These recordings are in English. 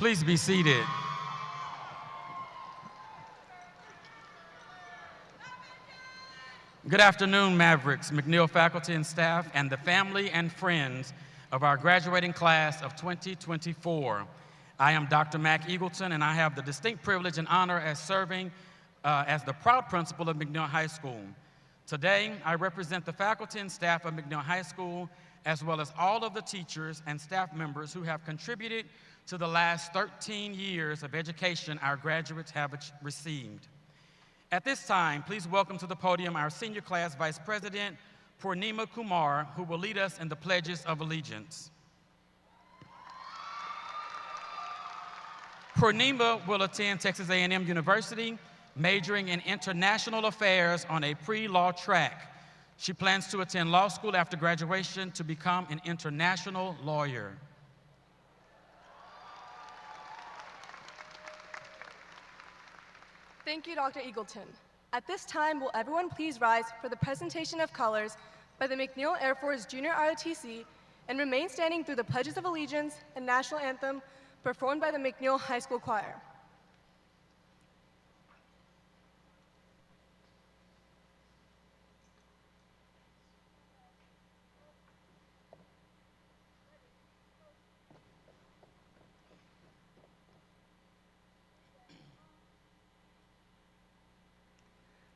Please be seated. Good afternoon, Mavericks, McNeil faculty and staff, and the family and friends of our graduating class of 2024. I am Dr. Mac Eagleton, and I have the distinct privilege and honor as serving as the proud principal of McNeil High School. Today, I represent the faculty and staff of McNeil High School, as well as all of the teachers and staff members who have contributed to the last 13 years of education our graduates have received. At this time, please welcome to the podium our senior class vice president, Purnima Kumar, who will lead us in the pledges of allegiance. Purnima will attend Texas A&M University, majoring in international affairs on a pre-law track. She plans to attend law school after graduation to become an international lawyer. Thank you, Dr. Eagleton. At this time, will everyone please rise for the presentation of colors by the McNeil Air Force Junior ROTC and remain standing through the pledges of allegiance and national anthem performed by the McNeil High School Choir.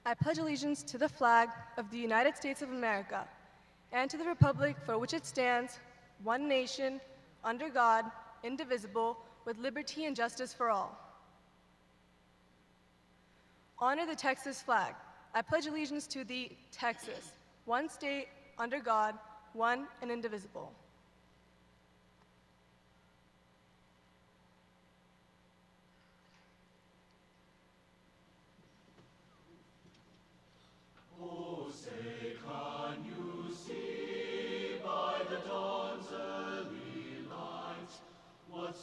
I pledge allegiance to the flag of the United States of America and to the republic for which it stands, one nation, under God, indivisible, with liberty and justice for all. Honor the Texas flag. I pledge allegiance to the Texas, one state, under God, one and indivisible.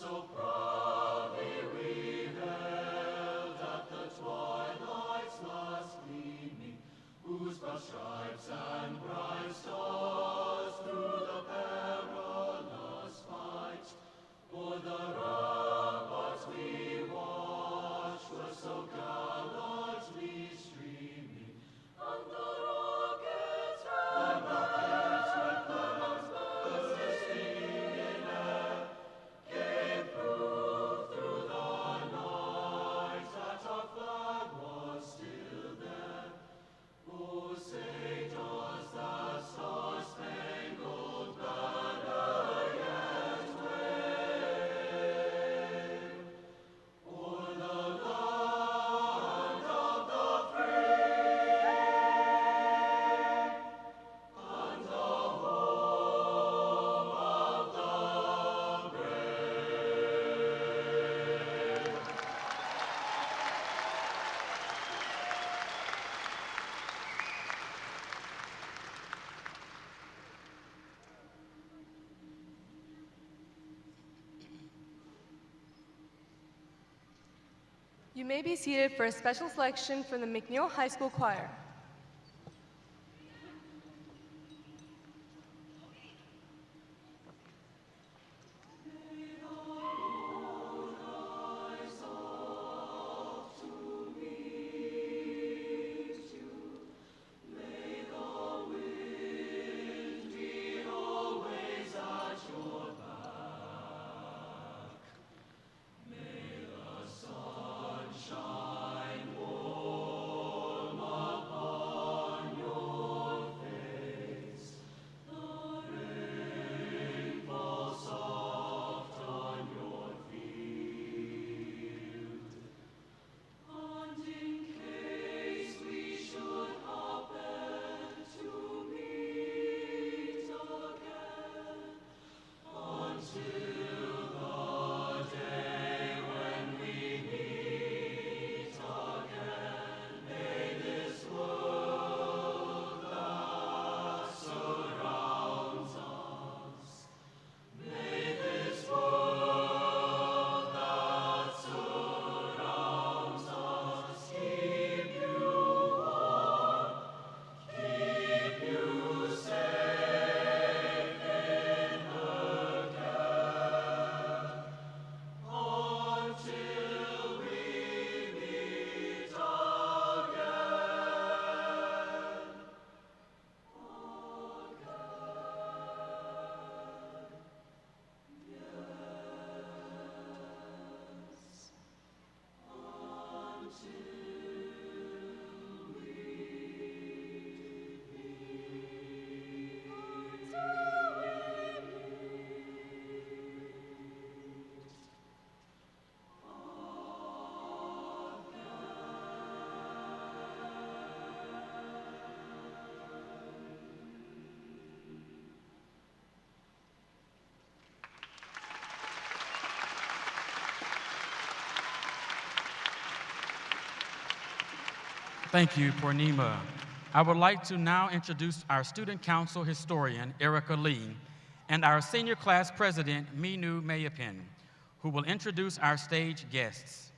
So proudly we hailed at the twilight's last gleaming, whose broad stripes and bright stars through the perilous fight, o'er the ramparts we watched were so gallantly streaming, and the rockets red clouds bursting in air, gave proof through the night that our flag was still there. Oh, say does the star-spangled banner yet wave o'er the land of the free and the home of the brave? You may be seated for a special selection from the McNeil High School Choir. May the wind be always at your back. May the sun shine warm upon Thank you, Purnima. I would like to now introduce our Student Council historian, Erica Lee, and our senior class president, Minu Mayapin, who will introduce our stage guests.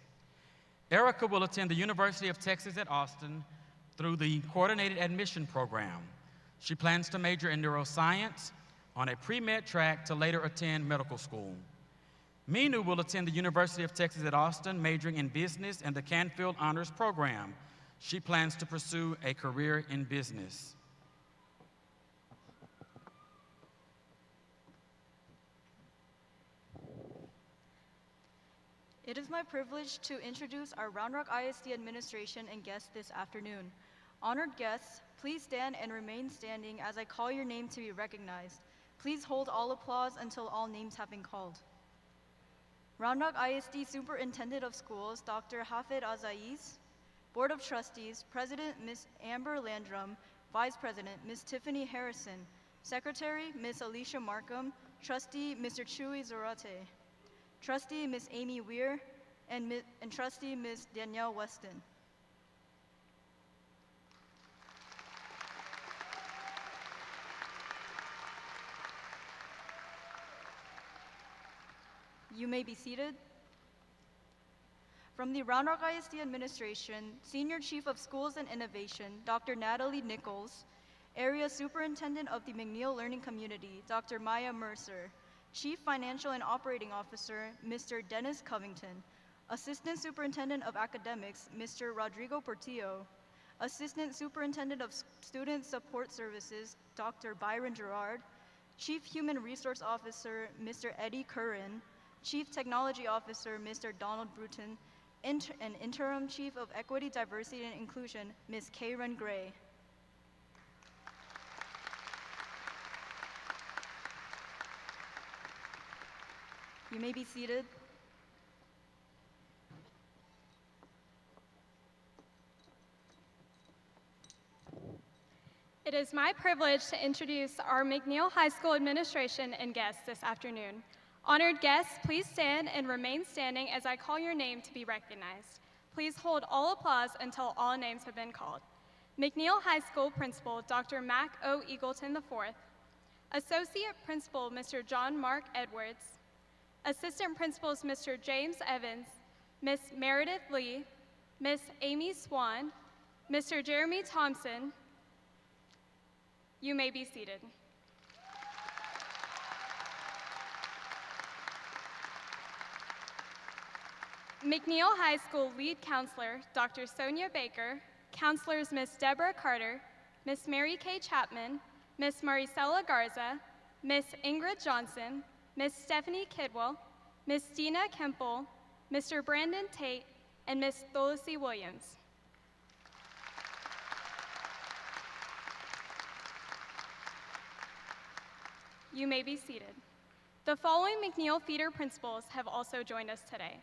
Erica will attend the University of Texas at Austin through the Coordinated Admission Program. She plans to major in neuroscience on a pre-med track to later attend medical school. Minu will attend the University of Texas at Austin, majoring in business and the Canfield Honors Program. She plans to pursue a career in business. It is my privilege to introduce our Round Rock ISD administration and guests this afternoon. Honored guests, please stand and remain standing as I call your name to be recognized. Please hold all applause until all names have been called. Round Rock ISD Superintendent of Schools, Dr. Hafid Azaiz. Board of Trustees, President Ms. Amber Landrum, Vice President Ms. Tiffany Harrison, Secretary Ms. Alicia Markham, Trustee Mr. Chuy Zorate, Trustee Ms. Amy Weir, and Trustee Ms. Danielle Weston. You may be seated. From the Round Rock ISD administration, Senior Chief of Schools and Innovation, Dr. Natalie Nichols, Area Superintendent of the McNeil Learning Community, Dr. Maya Mercer, Chief Financial and Operating Officer, Mr. Dennis Covington, Assistant Superintendent of Academics, Mr. Rodrigo Portillo, Assistant Superintendent of Student Support Services, Dr. Byron Gerard, Chief Human Resource Officer, Mr. Eddie Curran, Chief Technology Officer, Mr. Donald Bruton, and Interim Chief of Equity, Diversity, and Inclusion, Ms. Karen Gray. You may be seated. It is my privilege to introduce our McNeil High School administration and guests this afternoon. Honored guests, please stand and remain standing as I call your name to be recognized. Please hold all applause until all names have been called. McNeil High School Principal, Dr. Mac O. Eagleton IV. Associate Principal, Mr. John Mark Edwards. Assistant Principals, Mr. James Evans, Miss Meredith Lee, Miss Amy Swan, Mr. Jeremy Thompson. You may be seated. McNeil High School Lead Counselor, Dr. Sonia Baker, Counselors Miss Deborah Carter, Miss Mary Kay Chapman, Miss Maricela Garza, Miss Ingrid Johnson, Miss Stephanie Kidwell, Miss Dina Kemple, Mr. Brandon Tate, and Miss Tholacy Williams. You may be seated. The following McNeil Feeder principals have also joined us today.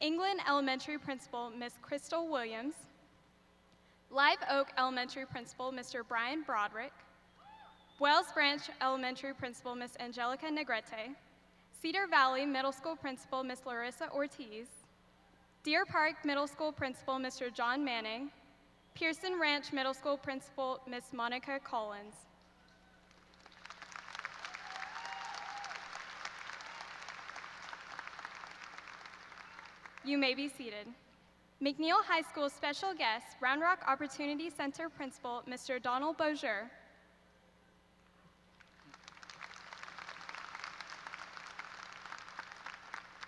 England Elementary Principal, Miss Crystal Williams. Live Oak Elementary Principal, Mr. Brian Broderick. Wells Branch Elementary Principal, Miss Angelica Negrete. Cedar Valley Middle School Principal, Miss Larissa Ortiz. Deer Park Middle School Principal, Mr. John Manning. Pearson Ranch Middle School Principal, Miss Monica Collins. You may be seated. McNeil High School special guest, Round Rock Opportunity Center Principal, Mr. Donald Beaujeur.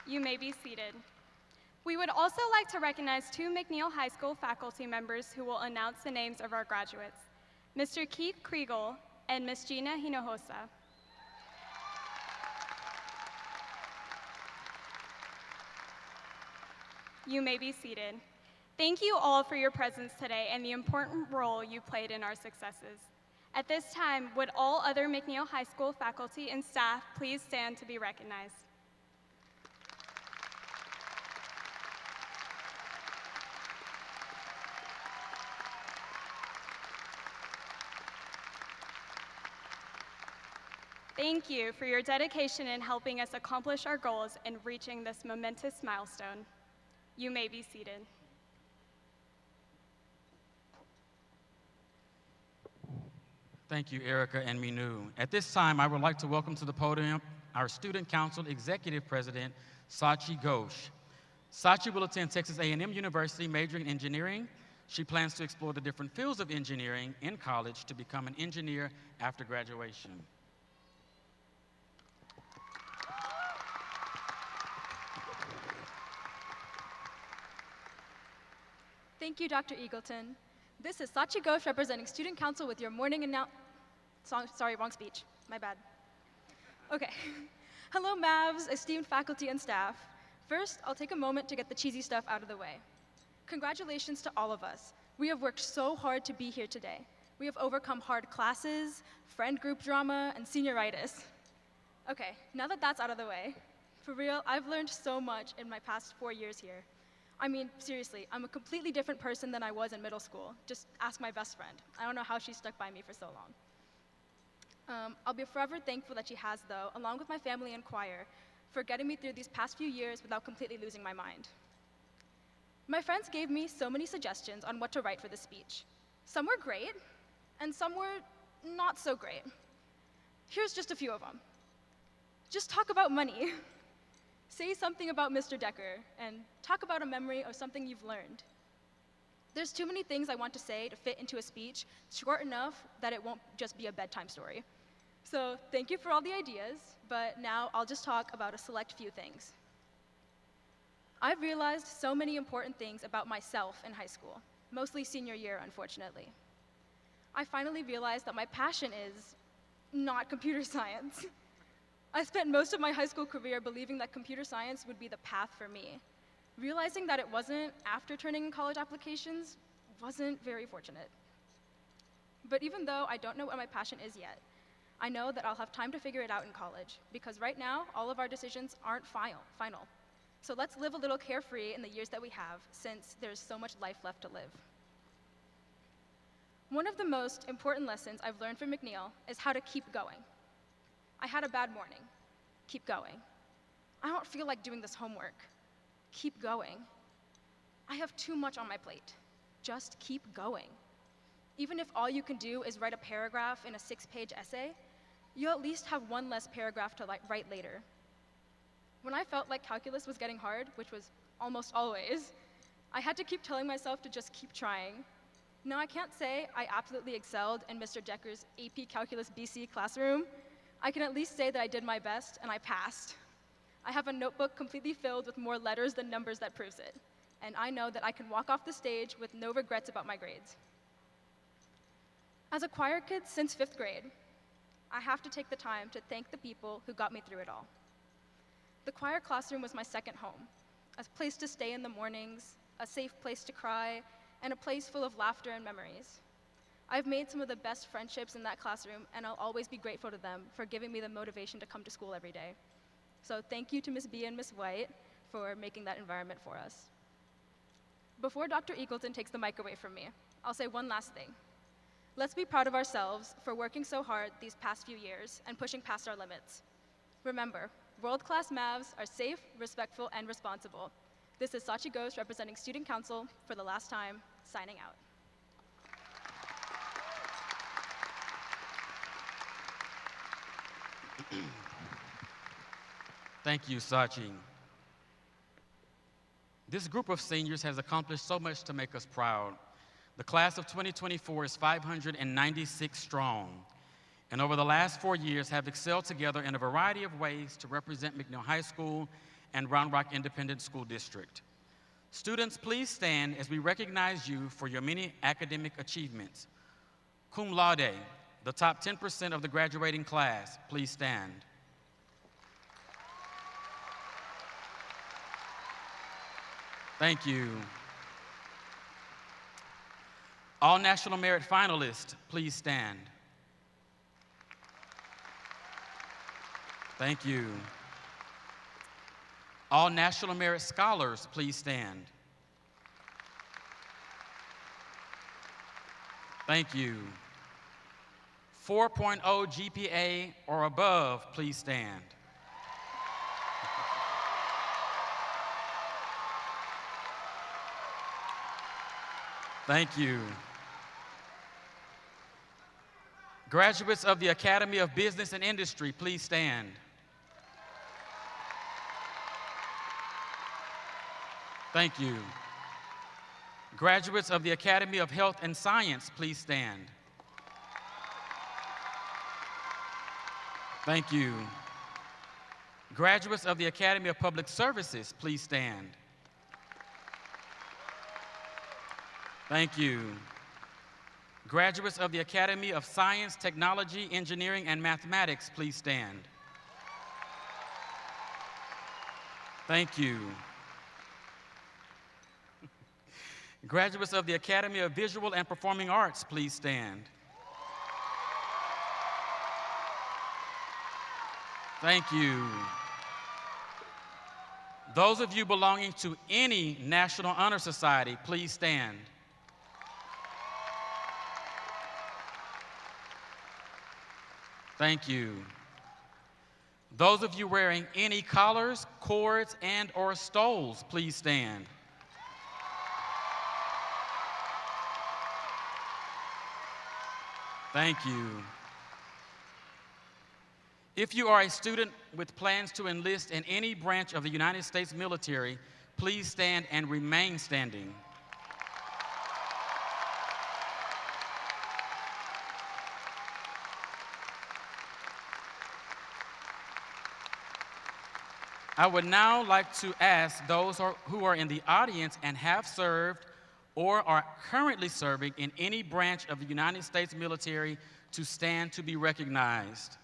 You may be seated. We would also like to recognize two McNeil High School faculty members who will announce the names of our graduates, Mr. Keith Kriegel and Miss Gina Hinojosa. You may be seated. Thank you all for your presence today and the important role you played in our successes. At this time, would all other McNeil High School faculty and staff please stand to be recognized? Thank you for your dedication in helping us accomplish our goals and reaching this momentous milestone. You may be seated. Thank you, Erica and Minu. At this time, I would like to welcome to the podium our Student Council Executive President, Sachi Ghosh. Sachi will attend Texas A&M University majoring in engineering. She plans to explore the different fields of engineering in college to become an engineer after graduation. Thank you, Dr. Eagleton. This is Sachi Ghosh representing Student Council with your morning sorry, wrong speech. My bad. Okay. Hello, Mavs, esteemed faculty and staff. First, I'll take a moment to get the cheesy stuff out of the way. Congratulations to all of us. We have worked so hard to be here today. We have overcome hard classes, friend group drama, and senioritis. Okay, now that that's out of the way, for real, I've learned so much in my past 4 years here. I mean, seriously, I'm a completely different person than I was in middle school. Just ask my best friend. I don't know how she stuck by me for so long. I'll be forever thankful that she has, though, along with my family and choir, for getting me through these past few years without completely losing my mind. My friends gave me so many suggestions on what to write for this speech. Some were great, and some were not so great. Here's just a few of them. Just talk about money. Say something about Mr. Decker, and talk about a memory or something you've learned. There's too many things I want to say to fit into a speech short enough that it won't just be a bedtime story. So thank you for all the ideas, but now I'll just talk about a select few things. I've realized so many important things about myself in high school, mostly senior year, unfortunately. I finally realized that my passion is not computer science. I spent most of my high school career believing that computer science would be the path for me. Realizing that it wasn't after turning in college applications wasn't very fortunate. But even though I don't know what my passion is yet, I know that I'll have time to figure it out in college, because right now, all of our decisions aren't final. So let's live a little carefree in the years that we have, since there's so much life left to live. One of the most important lessons I've learned from McNeil is how to keep going. I had a bad morning. Keep going. I don't feel like doing this homework. Keep going. I have too much on my plate. Just keep going. Even if all you can do is write a paragraph in a 6-page essay, you'll at least have one less paragraph to write later. When I felt like calculus was getting hard, which was almost always, I had to keep telling myself to just keep trying. Now, I can't say I absolutely excelled in Mr. Decker's AP Calculus BC classroom. I can at least say that I did my best and I passed. I have a notebook completely filled with more letters than numbers that proves it. And I know that I can walk off the stage with no regrets about my grades. As a choir kid since 5th grade, I have to take the time to thank the people who got me through it all. The choir classroom was my second home, a place to stay in the mornings, a safe place to cry, and a place full of laughter and memories. I've made some of the best friendships in that classroom, and I'll always be grateful to them for giving me the motivation to come to school every day. So thank you to Ms. B and Ms. White for making that environment for us. Before Dr. Eagleton takes the mic away from me, I'll say one last thing. Let's be proud of ourselves for working so hard these past few years and pushing past our limits. Remember, world-class Mavs are safe, respectful, and responsible. This is Sachi Ghosh representing Student Council for the last time, signing out. Thank you, Sachi. This group of seniors has accomplished so much to make us proud. The class of 2024 is 596 strong, and over the last 4 years have excelled together in a variety of ways to represent McNeil High School and Round Rock Independent School District. Students, please stand as we recognize you for your many academic achievements. Cum laude, the top 10% of the graduating class, please stand. Thank you. All National Merit finalists, please stand. Thank you. All National Merit Scholars, please stand. Thank you. 4.0 GPA or above, please stand. Thank you. Graduates of the Academy of Business and Industry, please stand. Thank you. Graduates of the Academy of Health and Science, please stand. Thank you. Graduates of the Academy of Public Services, please stand. Thank you. Graduates of the Academy of Science, Technology, Engineering, and Mathematics, please stand. Thank you. Graduates of the Academy of Visual and Performing Arts, please stand. Thank you. Those of you belonging to any National Honor Society, please stand. Thank you. Those of you wearing any collars, cords, and/or stoles, please stand. Thank you. If you are a student with plans to enlist in any branch of the United States military, please stand and remain standing. I would now like to ask those who are in the audience and have served or are currently serving in any branch of the United States military to stand to be recognized.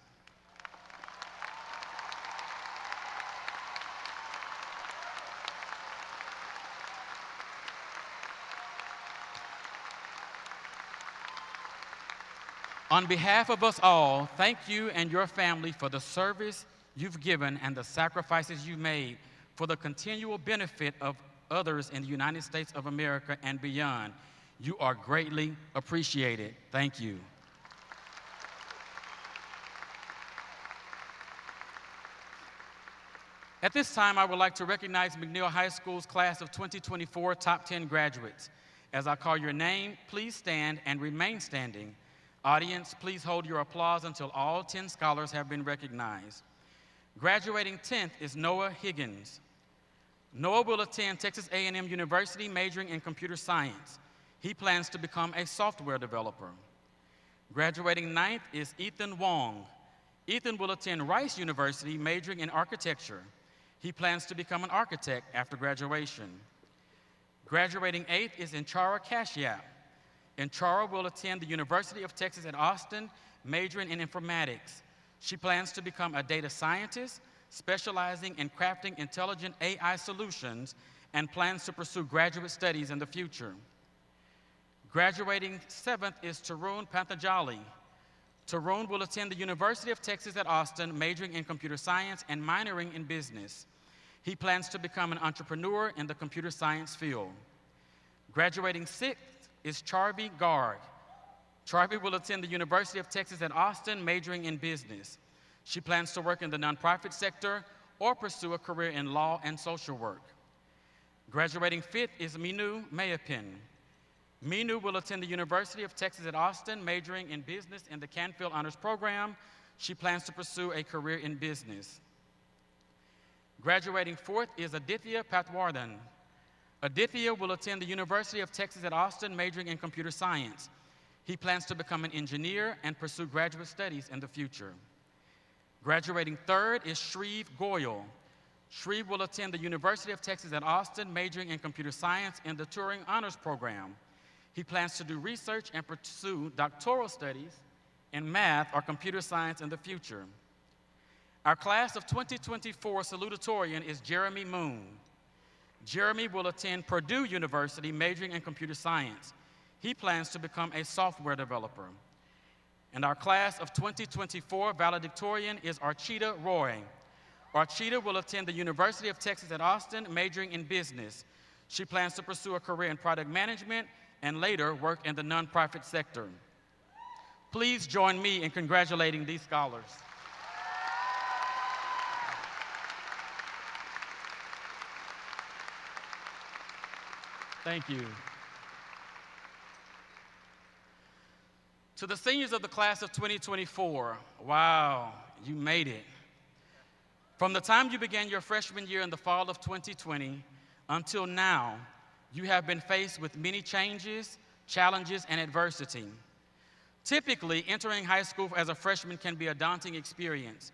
On behalf of us all, thank you and your family for the service you've given and the sacrifices you made for the continual benefit of others in the United States of America and beyond. You are greatly appreciated. Thank you. At this time, I would like to recognize McNeil High School's class of 2024 top 10 graduates. As I call your name, please stand and remain standing. Audience, please hold your applause until all 10 scholars have been recognized. Graduating 10th is Noah Higgins. Noah will attend Texas A&M University majoring in computer science. He plans to become a software developer. Graduating 9th is Ethan Wong. Ethan will attend Rice University majoring in architecture. He plans to become an architect after graduation. Graduating 8th is Inchara Kashyap. Inchara will attend the University of Texas at Austin majoring in informatics. She plans to become a data scientist, specializing in crafting intelligent AI solutions, and plans to pursue graduate studies in the future. Graduating 7th is Tarun Panthajali. Tarun will attend the University of Texas at Austin, majoring in computer science and minoring in business. He plans to become an entrepreneur in the computer science field. Graduating 6th is Charvi Garg. Charvi will attend the University of Texas at Austin, majoring in business. She plans to work in the nonprofit sector or pursue a career in law and social work. Graduating 5th is Minu Mayapin. Minu will attend the University of Texas at Austin, majoring in business in the Canfield Honors Program. She plans to pursue a career in business. Graduating 4th is Aditya Patwardhan. Aditya will attend the University of Texas at Austin, majoring in computer science. He plans to become an engineer and pursue graduate studies in the future. Graduating 3rd is Shreev Goyal. Shreev will attend the University of Texas at Austin, majoring in computer science in the Turing Honors Program. He plans to do research and pursue doctoral studies in math or computer science in the future. Our class of 2024 salutatorian is Jeremy Moon. Jeremy will attend Purdue University, majoring in computer science. He plans to become a software developer. And our class of 2024 valedictorian is Archita Roy. Archita will attend the University of Texas at Austin, majoring in business. She plans to pursue a career in product management and later work in the nonprofit sector. Please join me in congratulating these scholars. Thank you. To the seniors of the class of 2024, wow, you made it. From the time you began your freshman year in the fall of 2020 until now, you have been faced with many changes, challenges, and adversity. Typically, entering high school as a freshman can be a daunting experience,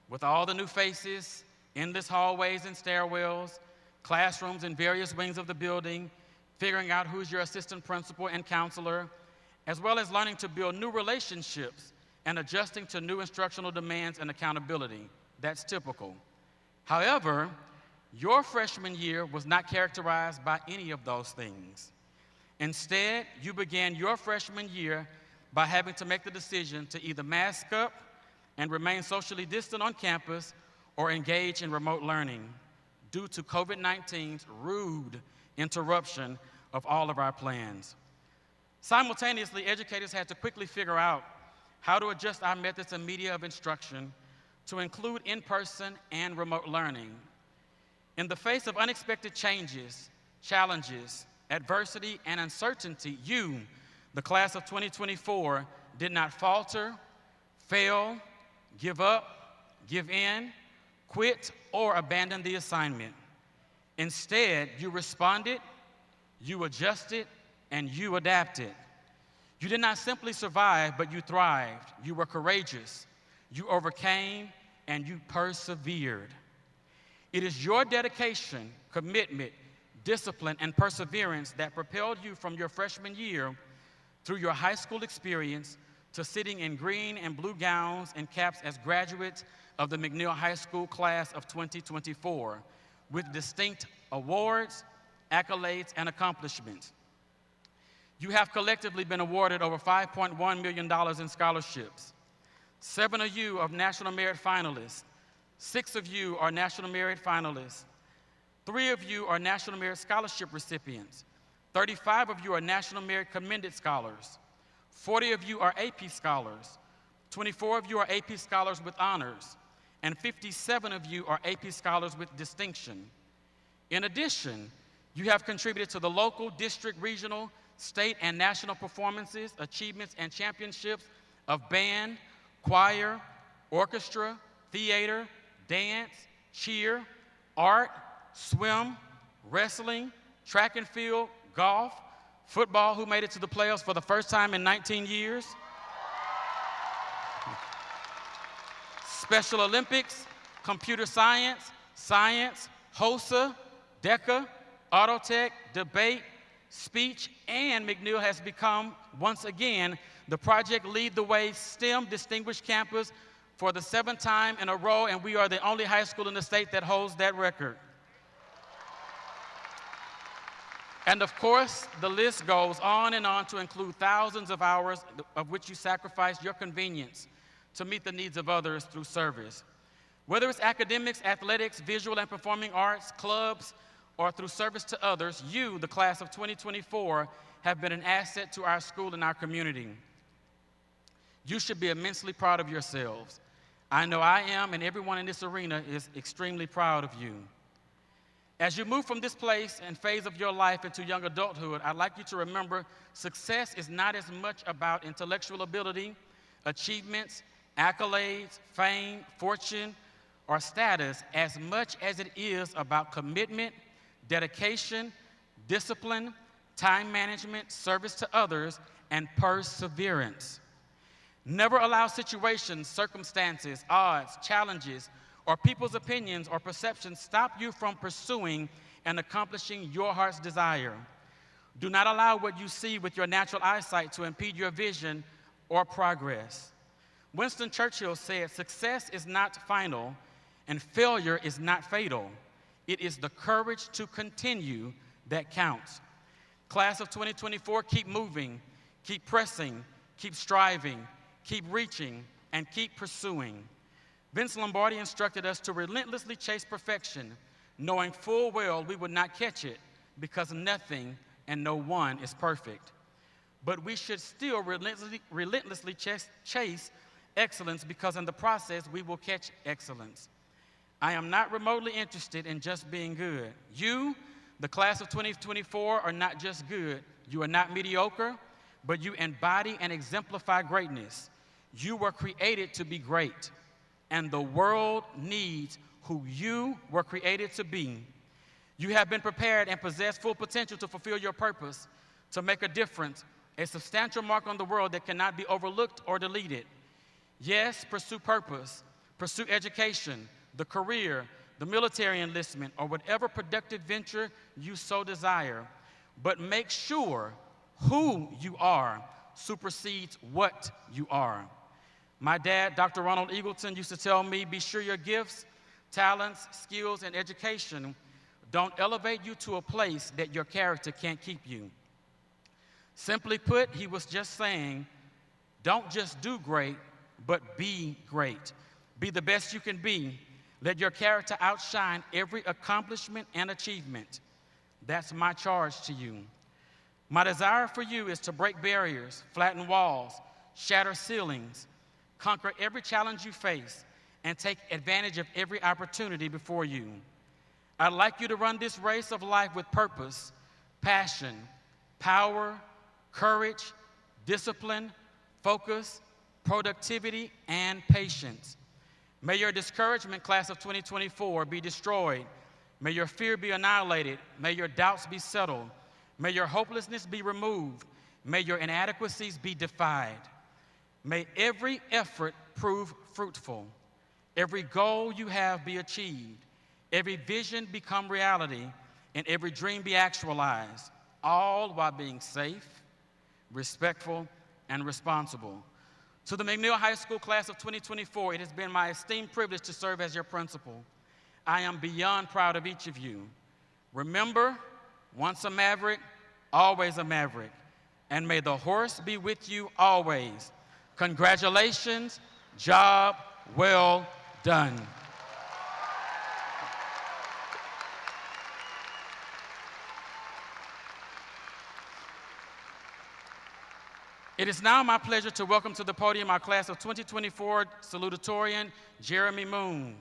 with all the new faces, endless hallways and stairwells, classrooms in various wings of the building, figuring out who's your assistant principal and counselor, as well as learning to build new relationships and adjusting to new instructional demands and accountability. That's typical. However, your freshman year was not characterized by any of those things. Instead, you began your freshman year by having to make the decision to either mask up and remain socially distant on campus or engage in remote learning due to COVID-19's rude interruption of all of our plans. Simultaneously, educators had to quickly figure out how to adjust our methods and media of instruction to include in-person and remote learning. In the face of unexpected changes, challenges, adversity, and uncertainty, you, the class of 2024, did not falter, fail, give up, give in, quit, or abandon the assignment. Instead, you responded, you adjusted, and you adapted. You did not simply survive, but you thrived. You were courageous, you overcame, and you persevered. It is your dedication, commitment, discipline, and perseverance that propelled you from your freshman year through your high school experience to sitting in green and blue gowns and caps as graduates of the McNeil High School class of 2024 with distinct awards, accolades, and accomplishments. You have collectively been awarded over $5.1 million in scholarships. 7 of you are National Merit finalists. 6 of you are National Merit finalists. 3 of you are National Merit Scholarship recipients. 35 of you are National Merit Commended Scholars. 40 of you are AP Scholars. 24 of you are AP Scholars with honors. And 57 of you are AP Scholars with distinction. In addition, you have contributed to the local, district, regional, state, and national performances, achievements, and championships of band, choir, orchestra, theater, dance, cheer, art, swim, wrestling, track and field, golf, football, who made it to the playoffs for the first time in 19 years, Special Olympics, computer science, HOSA, DECA, Autotech, debate, speech, and McNeil has become, once again, the Project Lead the Way STEM Distinguished Campus for the 7th time in a row, and we are the only high school in the state that holds that record. And of course, the list goes on and on to include thousands of hours of which you sacrifice your convenience to meet the needs of others through service. Whether it's academics, athletics, visual and performing arts, clubs, or through service to others, you, the class of 2024, have been an asset to our school and our community. You should be immensely proud of yourselves. I know I am, and everyone in this arena is extremely proud of you. As you move from this place and phase of your life into young adulthood, I'd like you to remember success is not as much about intellectual ability, achievements, accolades, fame, fortune, or status as much as it is about commitment, dedication, discipline, time management, service to others, and perseverance. Never allow situations, circumstances, odds, challenges, or people's opinions or perceptions stop you from pursuing and accomplishing your heart's desire. Do not allow what you see with your natural eyesight to impede your vision or progress. Winston Churchill said, "Success is not final, and failure is not fatal. It is the courage to continue that counts." Class of 2024, keep moving, keep pressing, keep striving, keep reaching, and keep pursuing. Vince Lombardi instructed us to relentlessly chase perfection, knowing full well we would not catch it because nothing and no one is perfect. But we should still relentlessly chase excellence because in the process we will catch excellence. I am not remotely interested in just being good. You, the class of 2024, are not just good. You are not mediocre, but you embody and exemplify greatness. You were created to be great, and the world needs who you were created to be. You have been prepared and possess full potential to fulfill your purpose, to make a difference, a substantial mark on the world that cannot be overlooked or deleted. Yes, pursue purpose, pursue education, the career, the military enlistment, or whatever productive venture you so desire. But make sure who you are supersedes what you are. My dad, Dr. Ronald Eagleton, used to tell me, be sure your gifts, talents, skills, and education don't elevate you to a place that your character can't keep you. Simply put, he was just saying, don't just do great, but be great. Be the best you can be. Let your character outshine every accomplishment and achievement. That's my charge to you. My desire for you is to break barriers, flatten walls, shatter ceilings, conquer every challenge you face, and take advantage of every opportunity before you. I'd like you to run this race of life with purpose, passion, power, courage, discipline, focus, productivity, and patience. May your discouragement, class of 2024, be destroyed. May your fear be annihilated. May your doubts be settled. May your hopelessness be removed. May your inadequacies be defied. May every effort prove fruitful. Every goal you have be achieved. Every vision become reality, and every dream be actualized, all while being safe, respectful, and responsible. To the McNeil High School class of 2024, it has been my esteemed privilege to serve as your principal. I am beyond proud of each of you. Remember, once a maverick, always a maverick, and may the horse be with you always. Congratulations, job well done. It is now my pleasure to welcome to the podium our class of 2024 salutatorian, Jeremy Moon.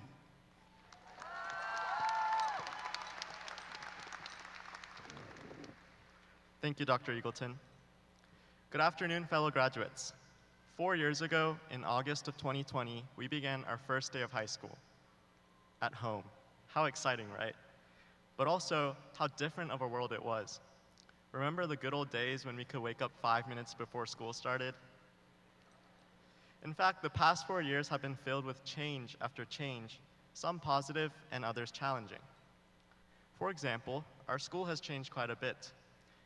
Thank you, Dr. Eagleton. Good afternoon, fellow graduates. 4 years ago, in August of 2020, we began our first day of high school. At home. How exciting, right? But also, how different of a world it was. Remember the good old days when we could wake up 5 minutes before school started? In fact, the past 4 years have been filled with change after change, some positive and others challenging. For example, our school has changed quite a bit.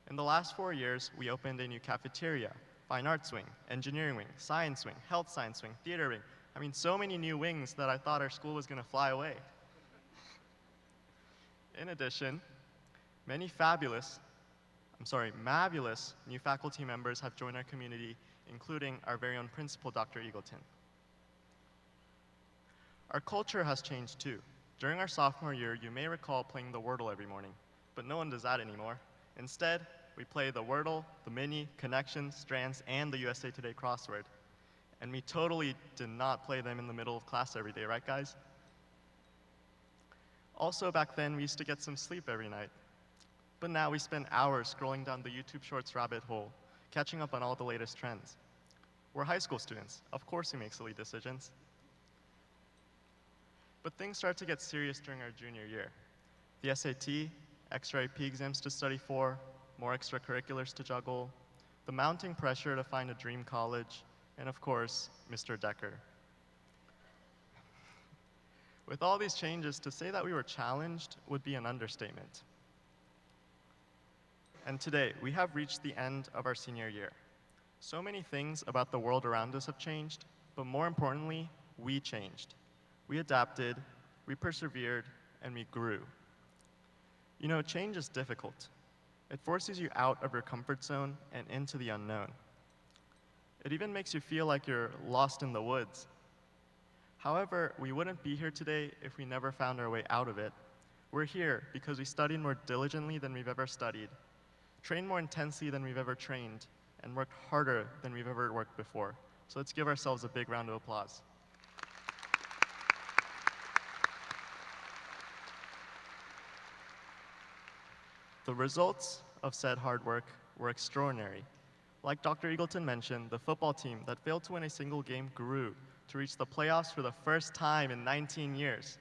In the last 4 years, we opened a new cafeteria, fine arts wing, engineering wing, science wing, health science wing, theater wing. I mean, so many new wings that I thought our school was gonna fly away. In addition, many mavulous new faculty members have joined our community, including our very own principal, Dr. Eagleton. Our culture has changed too. During our sophomore year, you may recall playing the Wordle every morning, but no one does that anymore. Instead, we play the Wordle, the Mini, Connections, Strands, and the USA Today crossword. And we totally did not play them in the middle of class every day, right guys? Also back then, we used to get some sleep every night. But now we spend hours scrolling down the YouTube Shorts rabbit hole, catching up on all the latest trends. We're high school students. Of course we make silly decisions. But things start to get serious during our junior year. The SAT, extra AP exams to study for, more extracurriculars to juggle, the mounting pressure to find a dream college, and of course, Mr. Decker. With all these changes, to say that we were challenged would be an understatement. And today, we have reached the end of our senior year. So many things about the world around us have changed, but more importantly, we changed. We adapted, we persevered, and we grew. You know, change is difficult. It forces you out of your comfort zone and into the unknown. It even makes you feel like you're lost in the woods. However, we wouldn't be here today if we never found our way out of it. We're here because we studied more diligently than we've ever studied, trained more intensely than we've ever trained, and worked harder than we've ever worked before. So let's give ourselves a big round of applause. The results of said hard work were extraordinary. Like Dr. Eagleton mentioned, the football team that failed to win a single game grew to reach the playoffs for the first time in 19 years.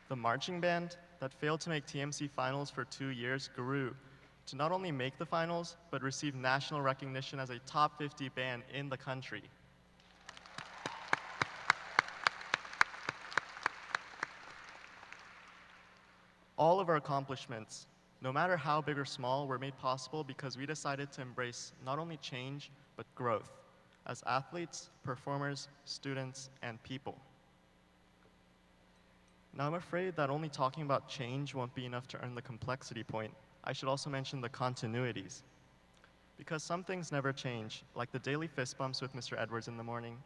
The marching band that failed to make TMC finals for 2 years grew to not only make the finals, but receive national recognition as a top 50 band in the country. All of our accomplishments, no matter how big or small, were made possible because we decided to embrace not only change, but growth as athletes, performers, students, and people. Now, I'm afraid that only talking about change won't be enough to earn the complexity point. I should also mention the continuities. Because some things never change, like the daily fist bumps with Mr. Edwards in the morning,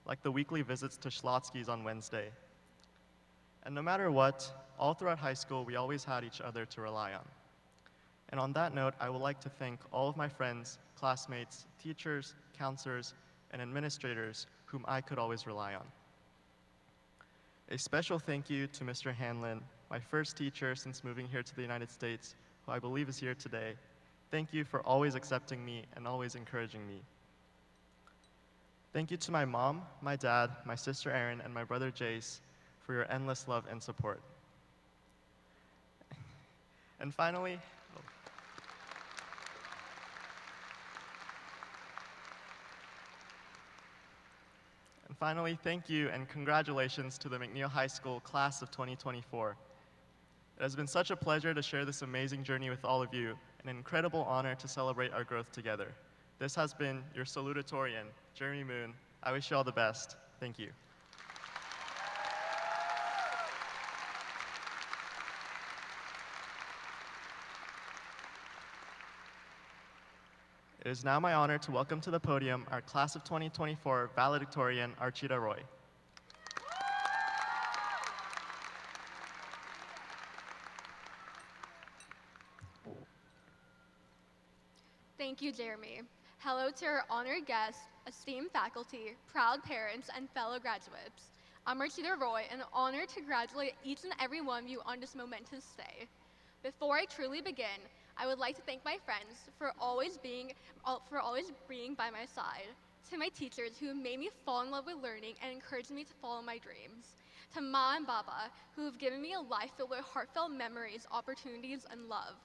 like the weekly visits to Schlotsky's on Wednesday. And no matter what, all throughout high school, we always had each other to rely on. And on that note, I would like to thank all of my friends, classmates, teachers, counselors, and administrators whom I could always rely on. A special thank you to Mr. Hanlon, my first teacher since moving here to the United States, who I believe is here today. Thank you for always accepting me and always encouraging me. Thank you to my mom, my dad, my sister Erin, and my brother Jace for your endless love and support. And finally, thank you and congratulations to the McNeil High School class of 2024. It has been such a pleasure to share this amazing journey with all of you, and an incredible honor to celebrate our growth together. This has been your salutatorian, Jeremy Moon. I wish you all the best. Thank you. It is now my honor to welcome to the podium our class of 2024 valedictorian, Archita Roy. Thank you, Jeremy. Hello to our honored guests, esteemed faculty, proud parents, and fellow graduates. I'm Archita Roy, and honored to congratulate each and every one of you on this momentous day. Before I truly begin, I would like to thank my friends for always being by my side. To my teachers who made me fall in love with learning and encouraged me to follow my dreams. To Ma and Baba, who have given me a life filled with heartfelt memories, opportunities, and love.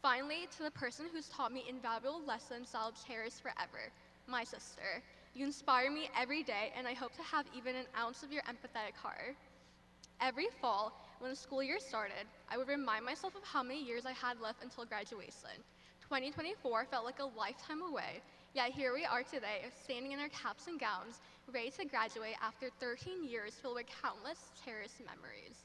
Finally, to the person who's taught me invaluable lessons I'll cherish forever, my sister. You inspire me every day, and I hope to have even an ounce of your empathetic heart. Every fall, when the school year started, I would remind myself of how many years I had left until graduation. 2024 felt like a lifetime away, yet here we are today, standing in our caps and gowns, ready to graduate after 13 years filled with countless cherished memories.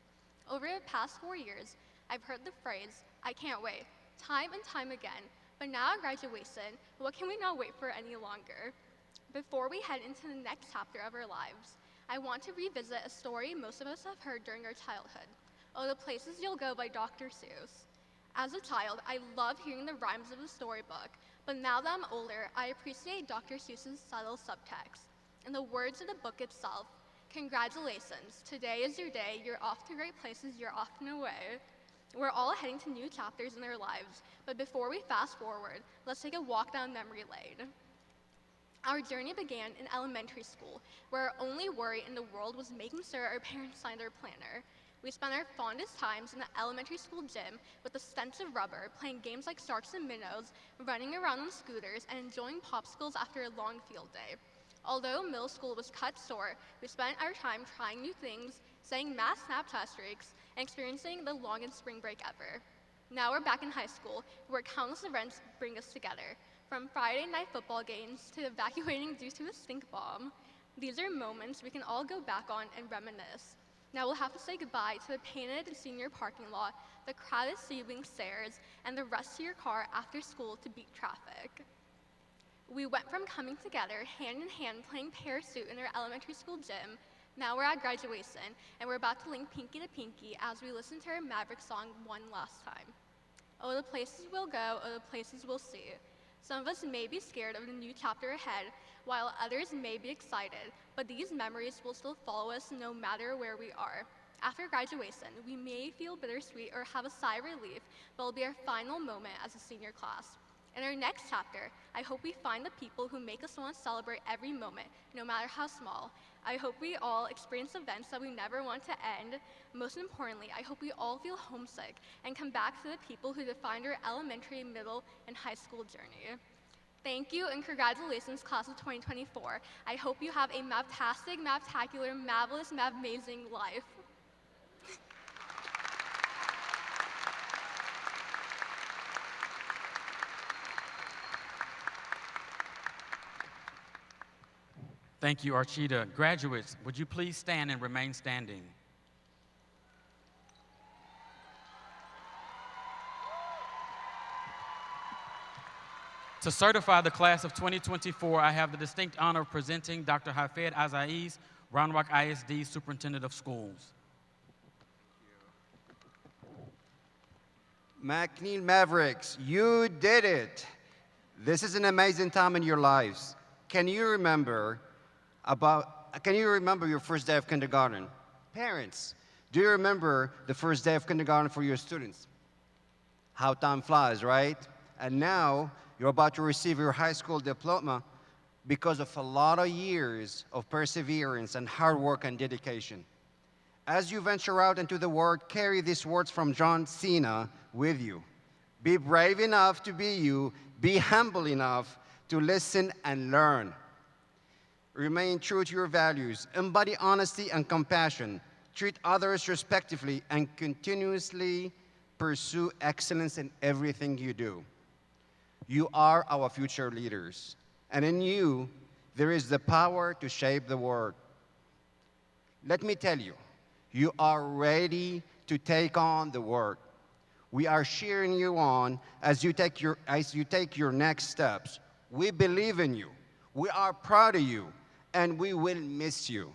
Over the past 4 years, I've heard the phrase, "I can't wait," time and time again, but now at graduation, what can we not wait for any longer? Before we head into the next chapter of our lives, I want to revisit a story most of us have heard during our childhood, Oh, the Places You'll Go by Dr. Seuss. As a child, I loved hearing the rhymes of the storybook, but now that I'm older, I appreciate Dr. Seuss's subtle subtext. In the words of the book itself, congratulations, today is your day, you're off to great places, you're off and away. We're all heading to new chapters in our lives, but before we fast forward, let's take a walk down memory lane. Our journey began in elementary school, where our only worry in the world was making sure our parents signed our planner. We spent our fondest times in the elementary school gym with a stench of rubber, playing games like Sharks and Minnows, running around on scooters, and enjoying popsicles after a long field day. Although middle school was cut short, we spent our time trying new things, setting mass Snapchat streaks, and experiencing the longest spring break ever. Now we're back in high school, where countless events bring us together, from Friday night football games to evacuating due to a stink bomb. These are moments we can all go back on and reminisce. Now we'll have to say goodbye to the painted senior parking lot, the crowded Seawing stairs, and the rush to your car after school to beat traffic. We went from coming together hand in hand playing parachute in our elementary school gym. Now we're at graduation, and we're about to link pinky to pinky as we listen to our Maverick song one last time. Oh, the places we'll go, oh, the places we'll see. Some of us may be scared of the new chapter ahead, while others may be excited, but these memories will still follow us no matter where we are. After graduation, we may feel bittersweet or have a sigh of relief, but it'll be our final moment as a senior class. In our next chapter, I hope we find the people who make us want to celebrate every moment, no matter how small. I hope we all experience events that we never want to end. Most importantly, I hope we all feel homesick and come back to the people who defined our elementary, middle, and high school journey. Thank you and congratulations, class of 2024. I hope you have a mavtastic, mavtacular, marvelous, mavmazing life. Thank you, Archita. Graduates, would you please stand and remain standing? To certify the class of 2024, I have the distinct honor of presenting Dr. Hafed Azaiz, Round Rock ISD Superintendent of Schools. McNeil Mavericks, you did it. This is an amazing time in your lives. Can you remember your first day of kindergarten? Parents, do you remember the first day of kindergarten for your students? How time flies, right? And now you're about to receive your high school diploma because of a lot of years of perseverance and hard work and dedication. As you venture out into the world, carry these words from John Cena with you. Be brave enough to be you. Be humble enough to listen and learn. Remain true to your values. Embody honesty and compassion. Treat others respectfully and continuously pursue excellence in everything you do. You are our future leaders, and in you, there is the power to shape the world. Let me tell you, you are ready to take on the world. We are cheering you on as you take your next steps. We believe in you. We are proud of you, and we will miss you.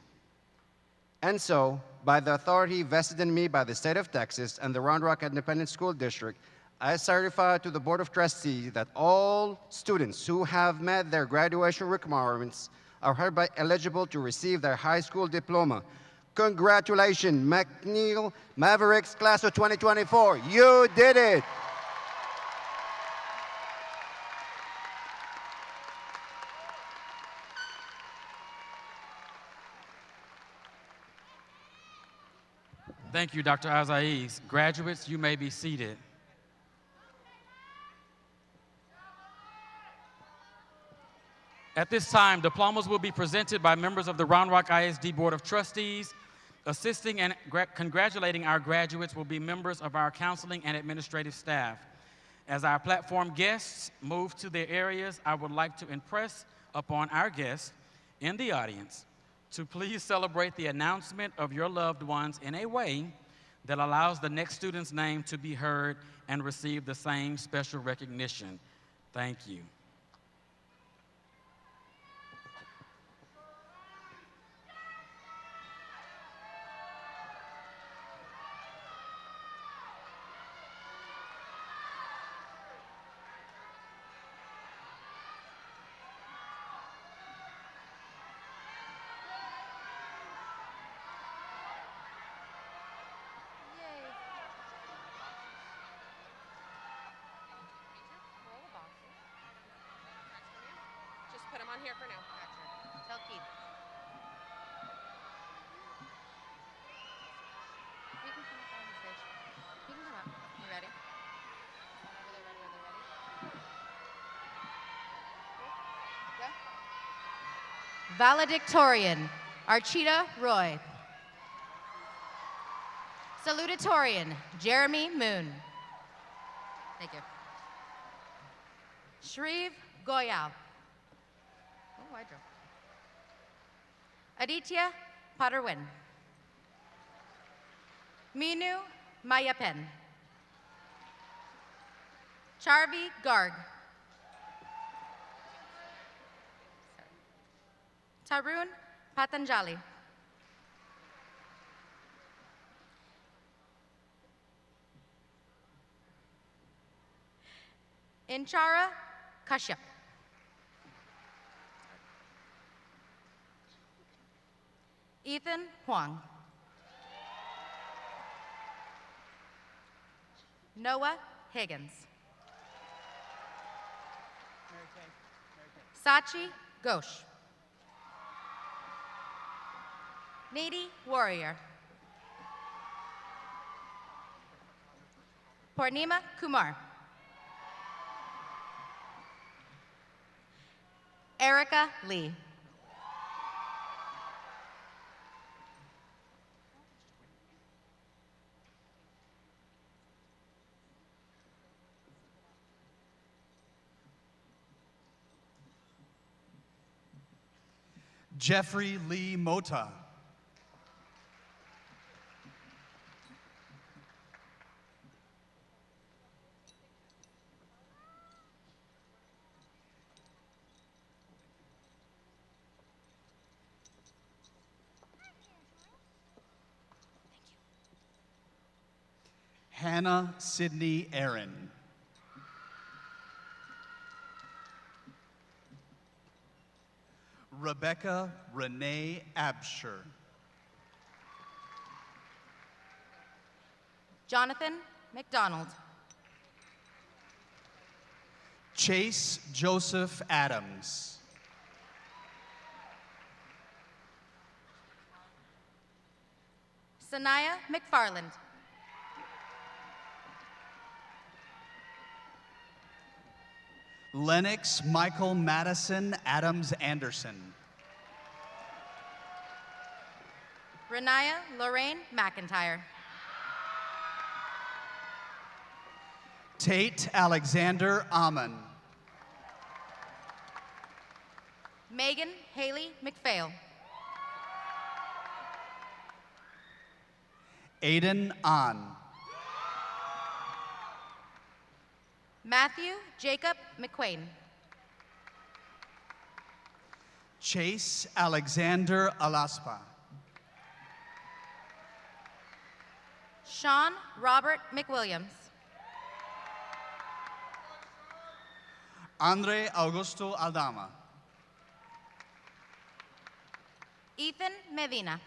And so, by the authority vested in me by the state of Texas and the Round Rock Independent School District, I certify to the Board of Trustees that all students who have met their graduation requirements are hereby eligible to receive their high school diploma. Congratulations, McNeil Mavericks, class of 2024. You did it. Thank you, Dr. Azaiz. Graduates, you may be seated. At this time, diplomas will be presented by members of the Round Rock ISD Board of Trustees. Assisting and congratulating our graduates will be members of our counseling and administrative staff. As our platform guests move to their areas, I would like to impress upon our guests in the audience to please celebrate the announcement of your loved ones in a way that allows the next student's name to be heard and receive the same special recognition. Thank you. Just put them on here for now. Tell Keith. You can come up on the stage. You can come up. You ready? Whenever they're ready, are they ready? Go. Valedictorian, Archita Roy. Salutatorian, Jeremy Moon. Thank you. Shreev Goyal. Oh, I drew. Aditya Padarwin. Minu Mayapen. Charvi Garg. Tarun Patanjali. Inchara Kashyap. Ethan Huang. Noah Higgins. Sachi Ghosh. Nady Warrior. Purnima Kumar. Erica Lee. Jeffrey Lee Mota. Hannah Sydney Aaron. Rebecca Renee Absher. Jonathan McDonald. Chase Joseph Adams. Sanaya McFarland. Lennox Michael Madison Adams Anderson. Renaya Lorraine McIntyre. Tate Alexander Amon. Megan Haley McPhail. Aiden Ahn. Matthew Jacob McQuain. Chase Alexander Alaspa. Sean Robert McWilliams. Andre Augusto Aldama. Ethan Medina.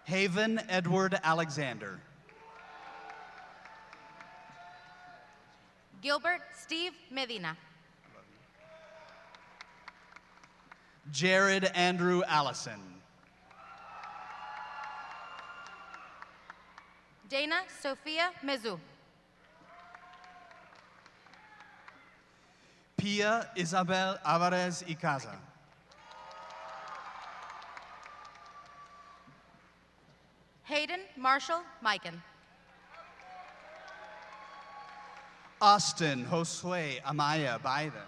Haven Edward Alexander. Gilbert Steve Medina. Jared Andrew Allison. Dana Sophia Mezu. Pia Isabel Alvarez Icaza. Hayden Marshall Mikan. Austin Josue Amaya Baida.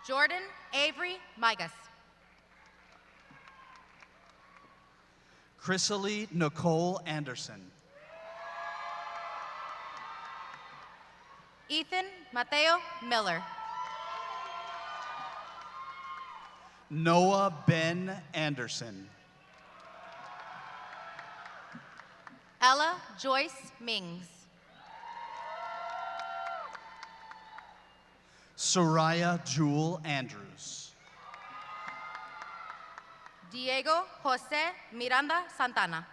Jordan Avery Migas. Chrysalie Nicole Anderson. Ethan Mateo Miller. Noah Ben Anderson. Ella Joyce Mings. Soraya Jewel Andrews. Diego Jose Miranda Santana.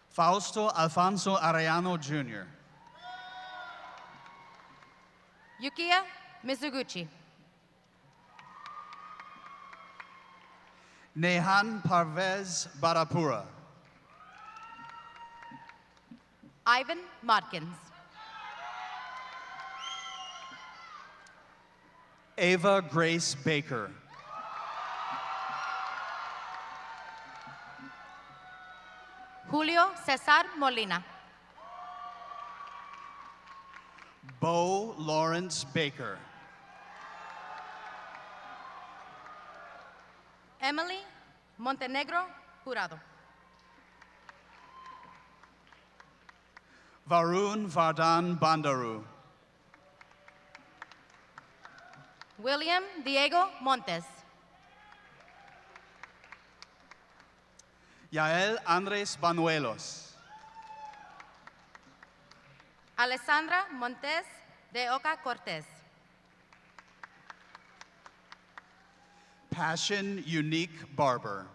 Fausto Alfonso Arellano Jr. Yukiya Mizuguchi. Nehan Parvez Barapura. Ivan Modkins. Ava Grace Baker. Julio Cesar Molina. Bo Lawrence Baker. Emily Montenegro Jurado. Varun Vardan Bandaru. William Diego Montes. Yael Andres Banuelos. Alessandra Montes de Oca Cortez. Passion Unique Barber.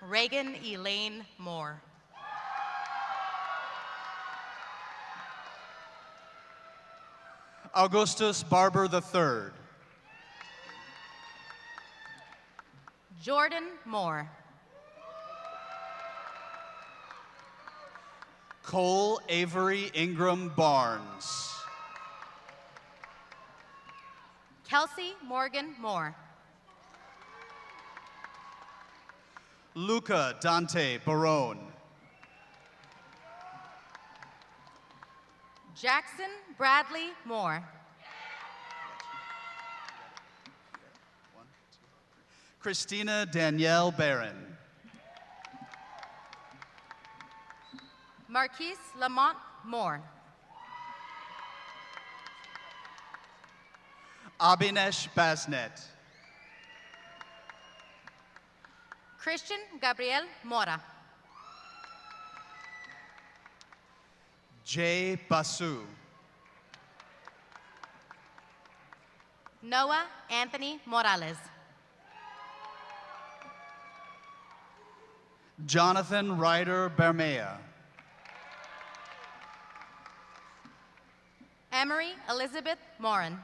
Reagan Elaine Moore. Augustus Barber III. Jordan Moore. Cole Avery Ingram Barnes. Kelsey Morgan Moore. Luca Dante Barone. Jackson Bradley Moore. Christina Danielle Barron. Marquise Lamont Moore. Abinesh Basnet. Christian Gabriel Mora. Jay Basu. Noah Anthony Morales. Jonathan Ryder Bermea. Emery Elizabeth Morin.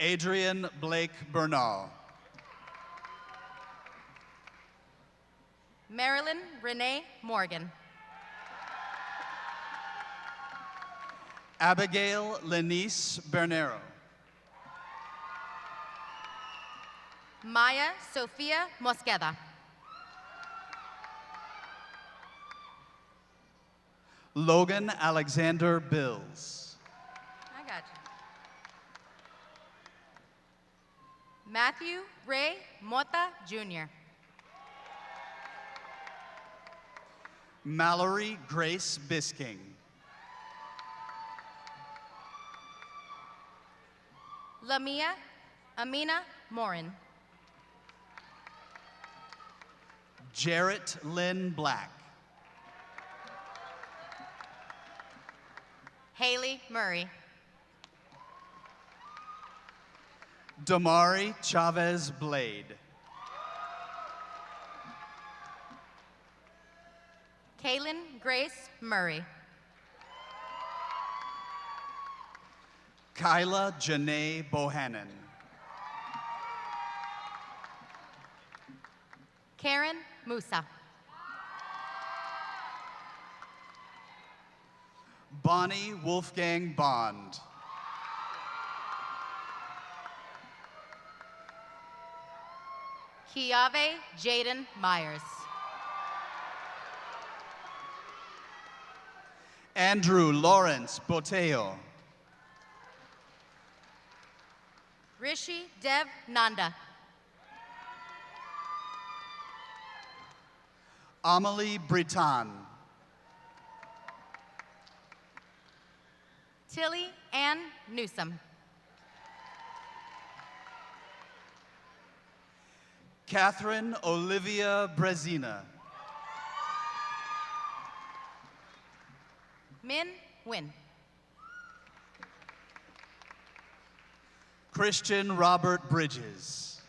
Adrian Blake Bernal. Marilyn Renee Morgan. Abigail Lenice Bernero. Maya Sofia Mosqueda. Logan Alexander Bills. I got you. Matthew Ray Mota Jr. Mallory Grace Bisking. Lamia Amina Morin. Jarrett Lynn Black. Haley Murray. Damari Chavez Blade. Kaylin Grace Murray. Kyla Janae Bohannon. Karen Musa. Bonnie Wolfgang Bond. Kiave Jaden Myers. Andrew Lawrence Boteo. Rishi Dev Nanda. Amelie Britan. Tilly Ann Newsom. Catherine Olivia Brezina. Min Win. Christian Robert Bridges.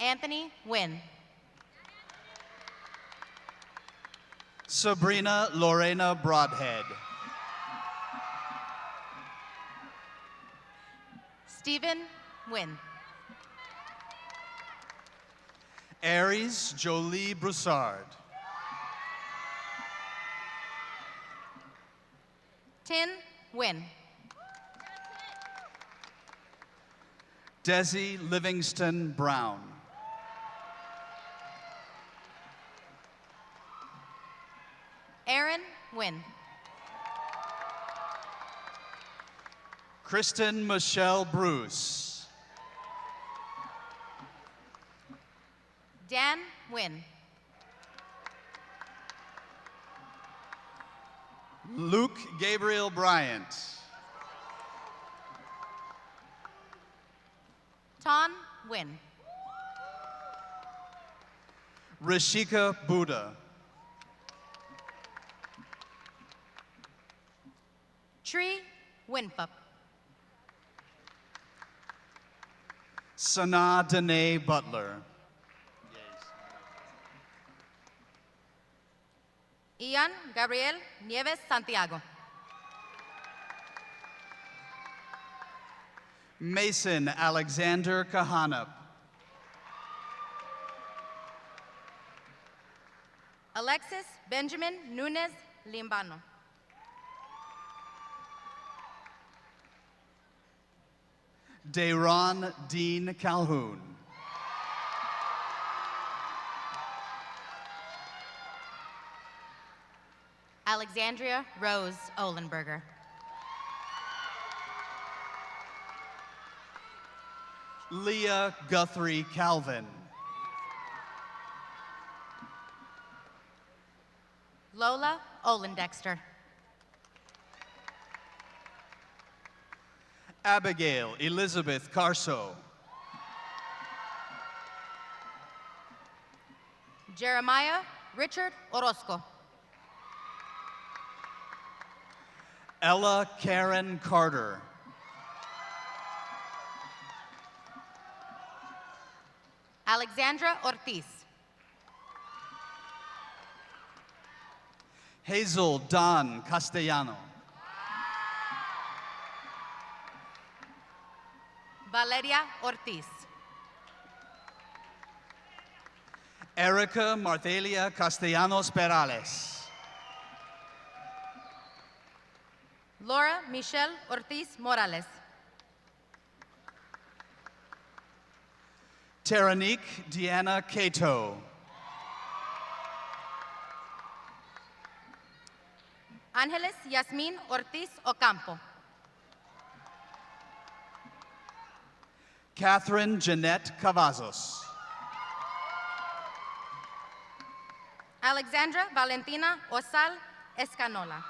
Anthony Wynn. Sabrina Lorena Broadhead. Stephen Wynn. Aries Jolie Broussard. Tin Wynn. Desi Livingston Brown. Aaron Wynn. Kristen Michelle Bruce. Dan Wynn. Luke Gabriel Bryant. Ton Wynn. Rashika Buddha. Tree Winfup. Sana Danae Butler. Ian Gabriel Nieves Santiago. Mason Alexander Kahanap. Alexis Benjamin Nunez Limbano. Dayron Dean Calhoun. Alexandria Rose Ohlenberger. Leah Guthrie Calvin. Lola Ohlendexter. Abigail Elizabeth Carso. Jeremiah Richard Orozco. Ella Karen Carter. Alexandra Ortiz. Hazel Don Castellano. Valeria Ortiz. Erica Marthelia Castellanos Perales. Laura Michelle Ortiz Morales. Teranique Deanna Cato. Ángeles Yasmin Ortiz Ocampo. Catherine Jeanette Cavazos. Alexandra Valentina Osal Escanola.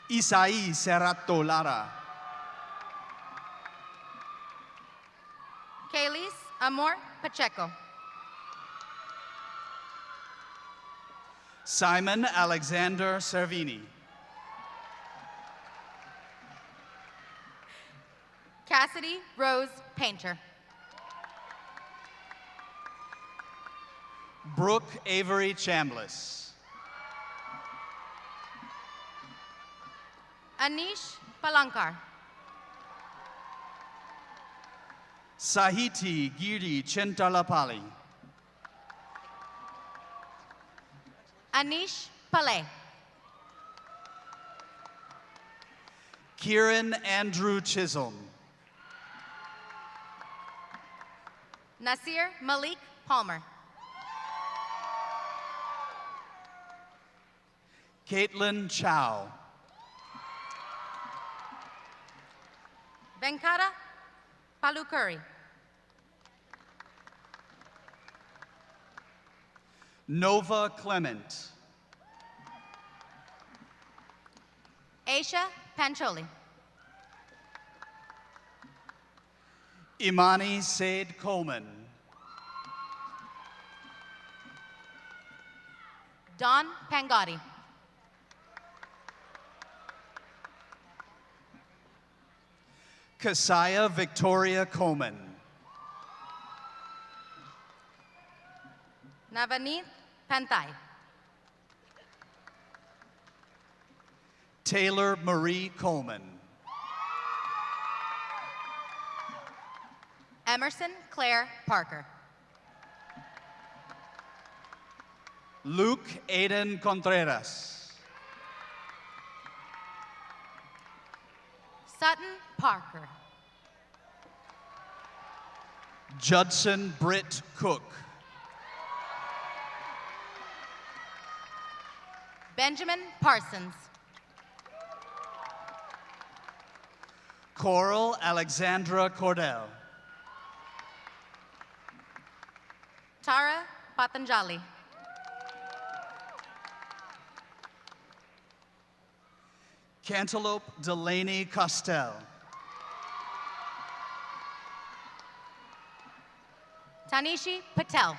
Isaí Serrato Lara. Kaylis Amor Pacheco. Simon Alexander Servini. Cassidy Rose Painter. Brooke Avery Chambliss. Anish Palankar. Sahiti Giri Chintalapali. Anish Palay. Kieran Andrew Chisholm. Nasir Malik Palmer. Caitlin Chow. Venkata Palukuri. Nova Clement. Aisha Pancholi. Imani Said Coleman. Don Pangotti. Kasaya Victoria Coleman. Navaneet Pantai. Taylor Marie Coleman. Emerson Claire Parker. Luke Aiden Contreras. Sutton Parker. Judson Britt Cook. Benjamin Parsons. Coral Alexandra Cordell. Tara Patanjali. Cantaloupe Delaney Costell. Tanishi Patel.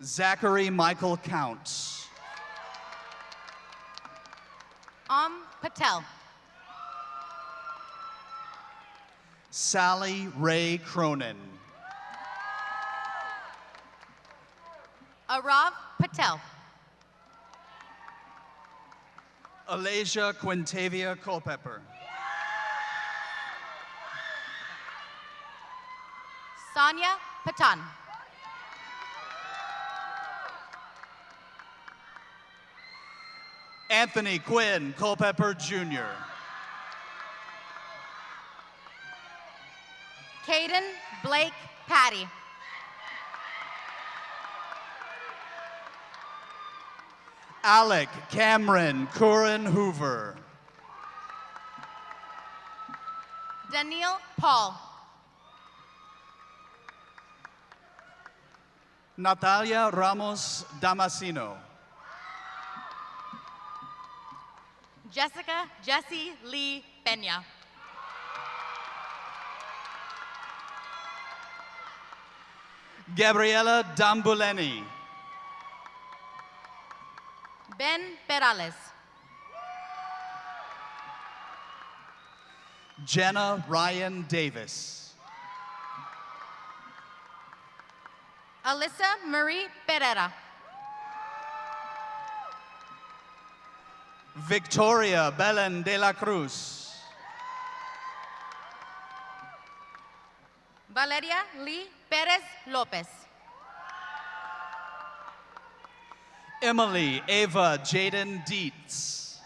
Zachary Michael Counts. Patel. Sally Ray Cronin. Arav Patel. Alasia Quintavia Culpepper. Sonia Patan. Anthony Quinn Culpepper Jr. Caden Blake Patty. Alec Cameron Curran Hoover. Daniil Paul. Natalia Ramos Damasino. Jessica Jessie Lee Pena. Gabriela Dambuleni. Ben Perales. Jenna Ryan Davis. Alyssa Marie Pereira. Victoria Belen de la Cruz. Valeria Lee Perez Lopez. Emily Ava Jaden Dietz.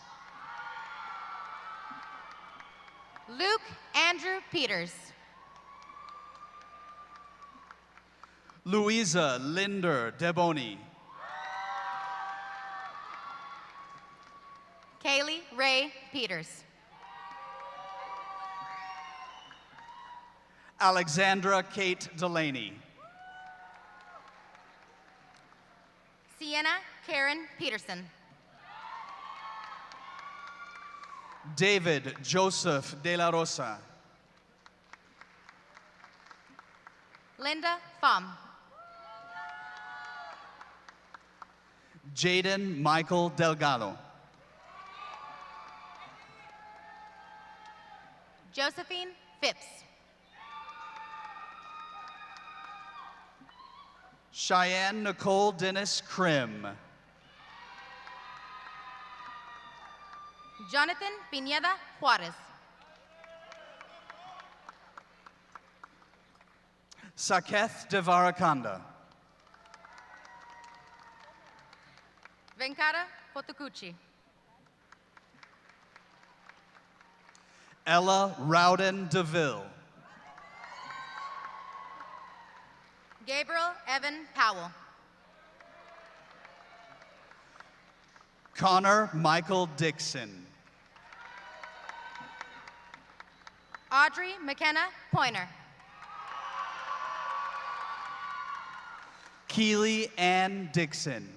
Luke Andrew Peters. Louisa Linder Deboni. Kaylee Ray Peters. Alexandra Kate Delaney. Sienna Karen Peterson. David Joseph De La Rosa. Linda Pham. Jaden Michael Delgado. Josephine Phipps. Cheyenne Nicole Dennis Krim. Jonathan Pineda Juarez. Saketh Devarakanda. Venkata Potukuchi. Ella Rowden DeVille. Gabriel Evan Powell. Connor Michael Dixon. Audrey McKenna Pointer. Keely Ann Dixon.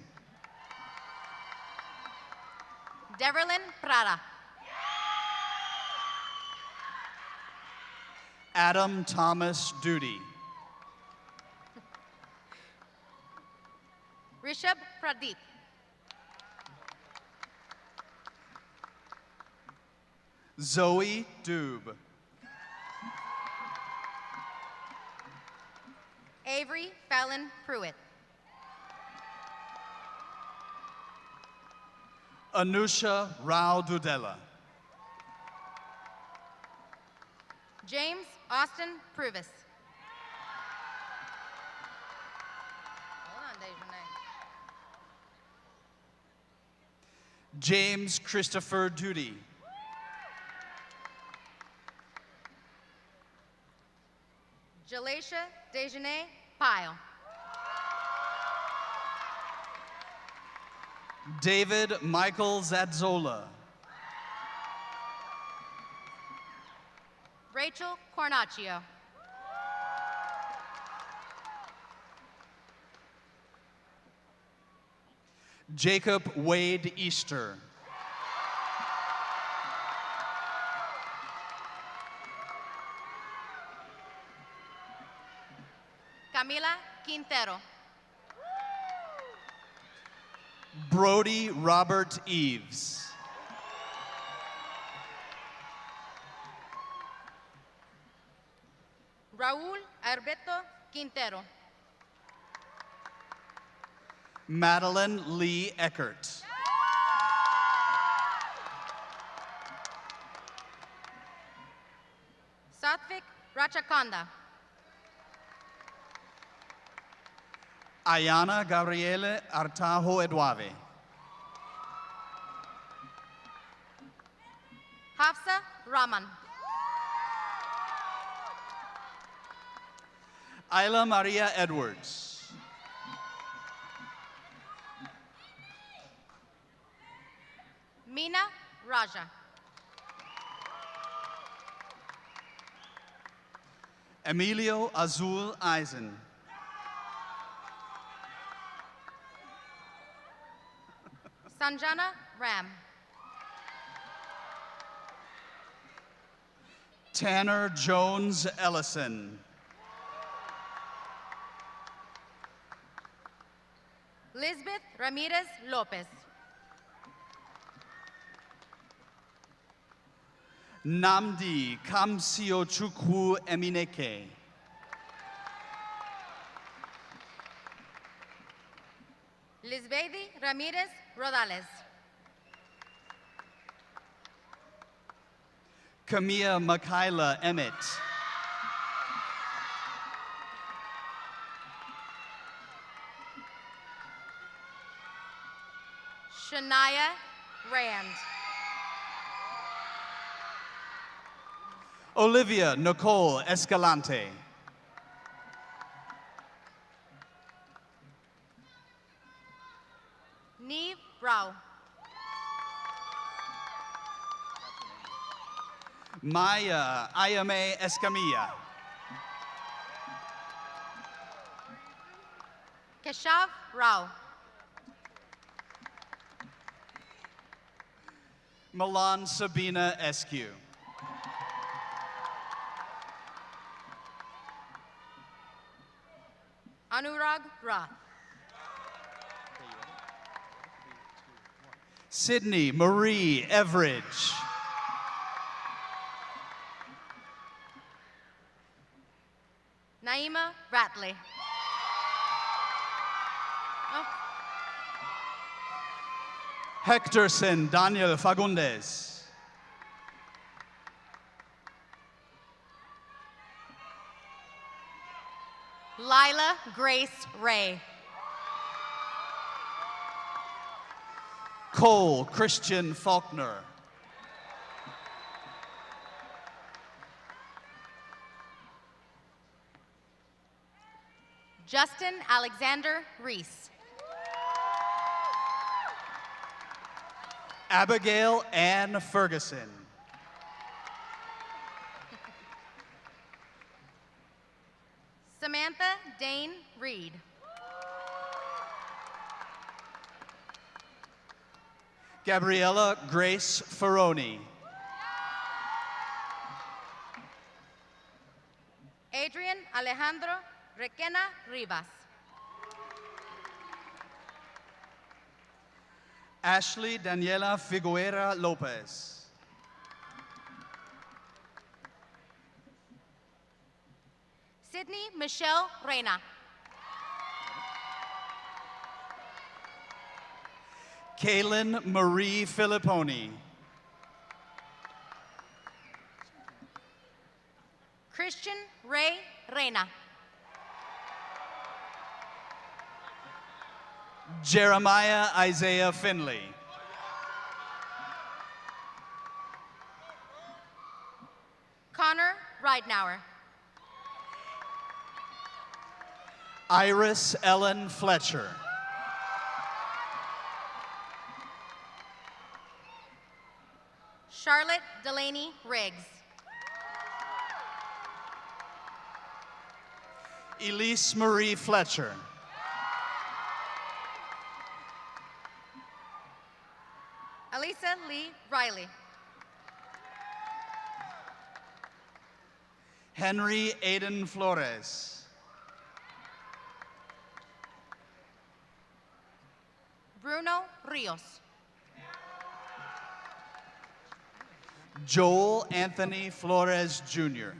Deverlyn Prada. Adam Thomas Duty. Rishabh Pradeep. Zoe Dube. Avery Fallon Pruitt. Anusha Rao Dudella. James Austin Pruvis. Hold on, Dejanay. James Christopher Duty. Jalacia Dejanay Pyle. David Michael Zadzola. Rachel Cornacchio. Jacob Wade Easter. Camila Quintero. Brody Robert Eves. Raúl Alberto Quintero. Madeline Lee Eckert. Satvik Rachakonda. Ayana Gabriele Artajo Eduave. Hafsa Rahman. Isla Maria Edwards. Mina Raja. Emilio Azul Eisen. Sanjana Ram. Tanner Jones Ellison. Lisbeth Ramirez Lopez. Namdi Kamsio Chukwu Emineke. Lisbeth Ramirez Rodales. Kamia Makayla Emmett. Shania Rand. Olivia Nicole Escalante. Neve Rao. Maya Ayame Escamilla. Keshav Rao. Milan Sabina Eskew. Anurag Rath. Sydney Marie Everidge. Naima Ratley. Oh, Hectorson Daniel Fagundes. Lila Grace Ray. Cole Christian Faulkner. Justin Alexander Reese. Abigail Ann Ferguson. Samantha Dane Reed. Gabriella Grace Ferroni. Adrian Alejandro Requena Rivas. Ashley Daniela Figuera Lopez. Sydney Michelle Reina. Kaylin Marie Filipponi. Christian Ray Reina. Jeremiah Isaiah Finley. Connor Ridenauer. Iris Ellen Fletcher. Charlotte Delaney Riggs. Elise Marie Fletcher. Elisa Lee Riley. Henry Aiden Flores. Bruno Rios. Joel Anthony Flores Jr.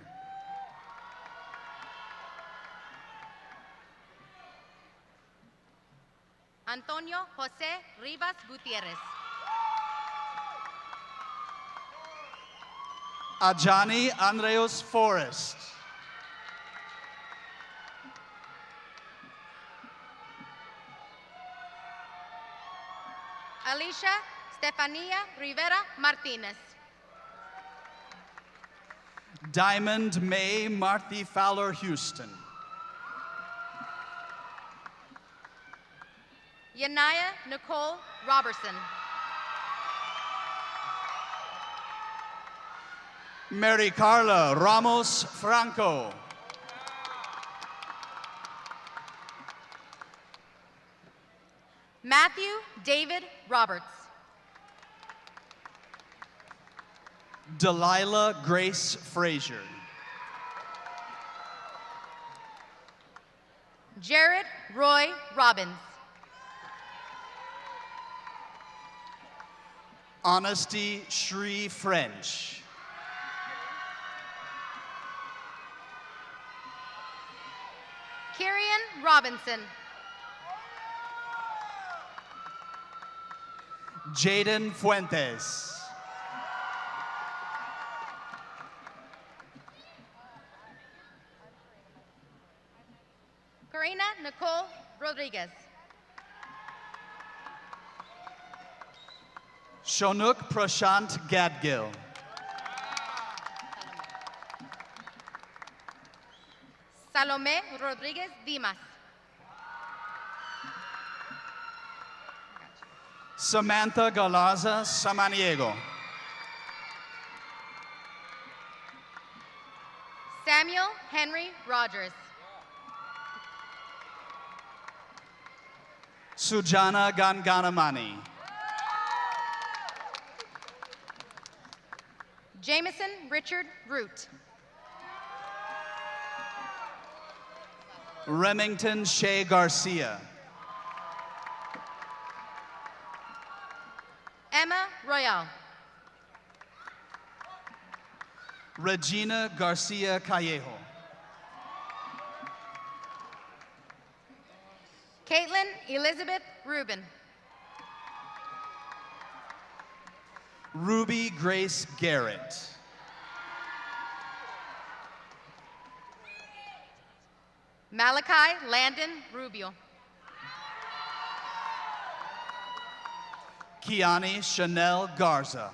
Antonio Jose Rivas Gutierrez. Ajani Andreos Forrest. Alicia Stefania Rivera Martinez. Diamond May Marthy Fowler Houston. Yanaya Nicole Robertson. Mary Carla Ramos Franco. Matthew David Roberts. Delilah Grace Frazier. Jared Roy Robbins. Honesty Shri French. Kirian Robinson. Jaden Fuentes. Karina Nicole Rodriguez. Shonuk Prashant Gadgil. Salome Rodriguez Dimas. Samantha Galaza Samaniego. Samuel Henry Rogers. Sujana Ganganamani. Jameson Richard Root. Remington Shea Garcia. Emma Royale. Regina Garcia Callejo. Caitlin Elizabeth Rubin. Ruby Grace Garrett. Malachi Landon Rubio. Kiani Chanel Garza.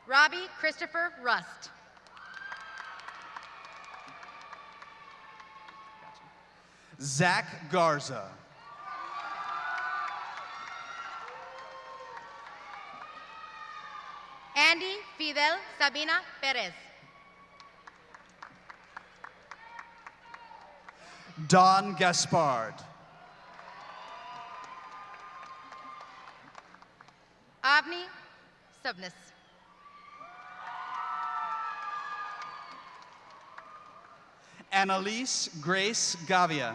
Robbie Christopher Rust. Zach Garza. Andy Fidel Sabina Perez. Don Gaspard. Avni Subnis. Annalise Grace Gavia.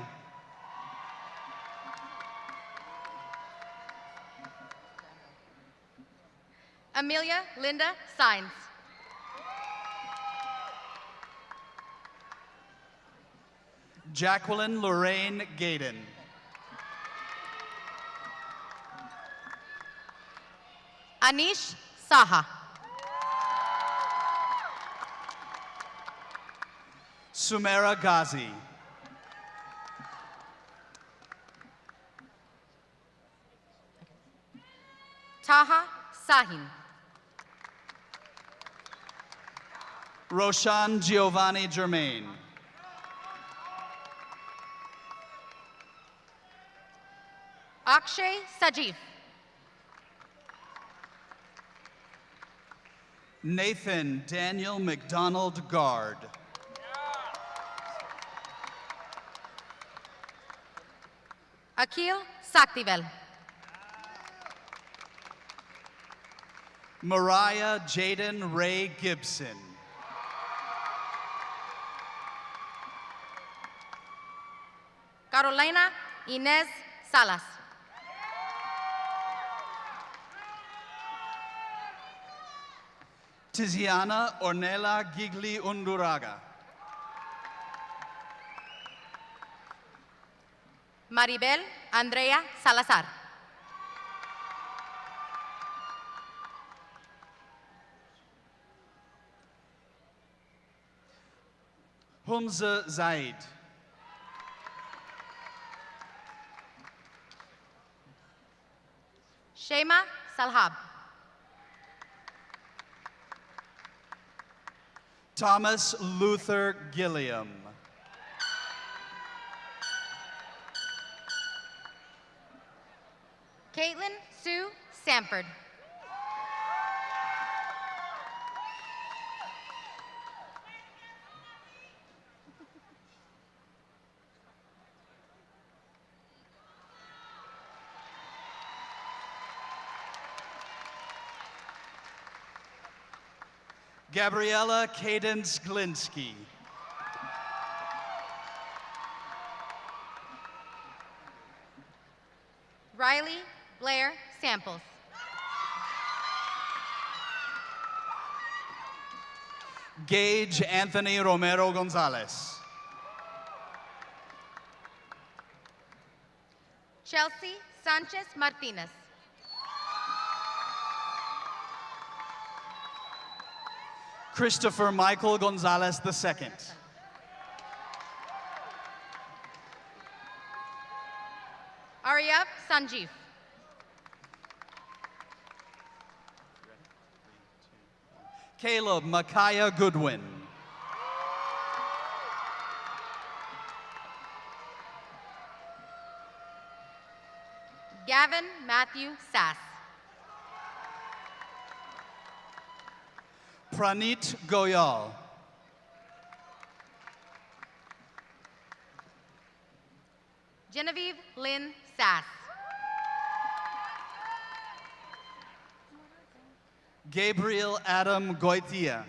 Amelia Linda Sines. Jacqueline Lorraine Gaydon. Anish Saha. Sumera Ghazi. Taha Sahin. Roshan Giovanni Germain. Akshay Sajif. Nathan Daniel McDonald Guard. Akil Saktivel. Mariah Jaden Ray Gibson. Carolina Inez Salas. Tiziana Ornella Gigli Unduraga. Maribel Andrea Salazar. Humza Zaid. Shema Salhab. Thomas Luther Gilliam. Caitlin Sue Sanford. Gabriella Cadence Glinsky. Riley Blair Samples. Gage Anthony Romero Gonzalez. Chelsea Sanchez Martinez. Christopher Michael Gonzalez II. Aryav Sanjeev. Caleb Micaiah Goodwin. Gavin Matthew Sass. Pranit Goyal. Genevieve Lynn Sass. Gabriel Adam Goitia.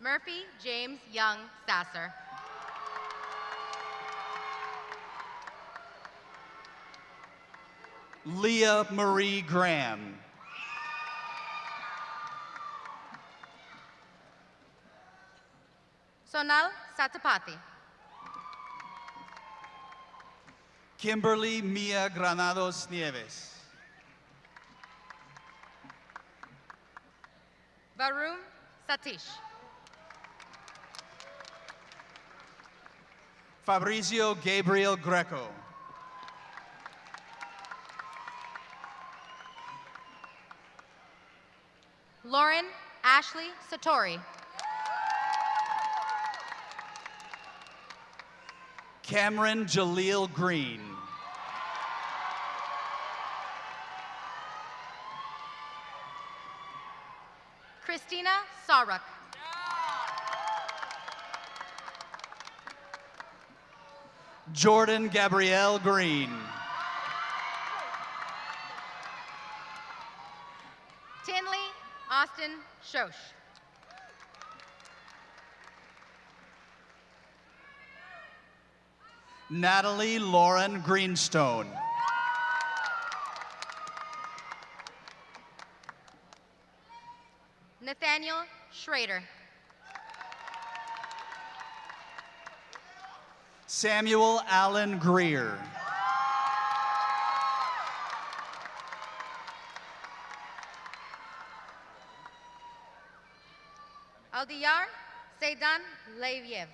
Murphy James Young Sasser. Leah Marie Graham. Sonal Satapati. Kimberly Mia Granados Nieves. Varun Satish. Fabrizio Gabriel Greco. Lauren Ashley Satori. Cameron Jaleel Green. Christina Saruk. Jordan Gabrielle Green. Tinley Austin Shosh. Natalie Lauren Greenstone. Nathaniel Schrader. Samuel Allen Greer. Aldiyar Seydan Leviev.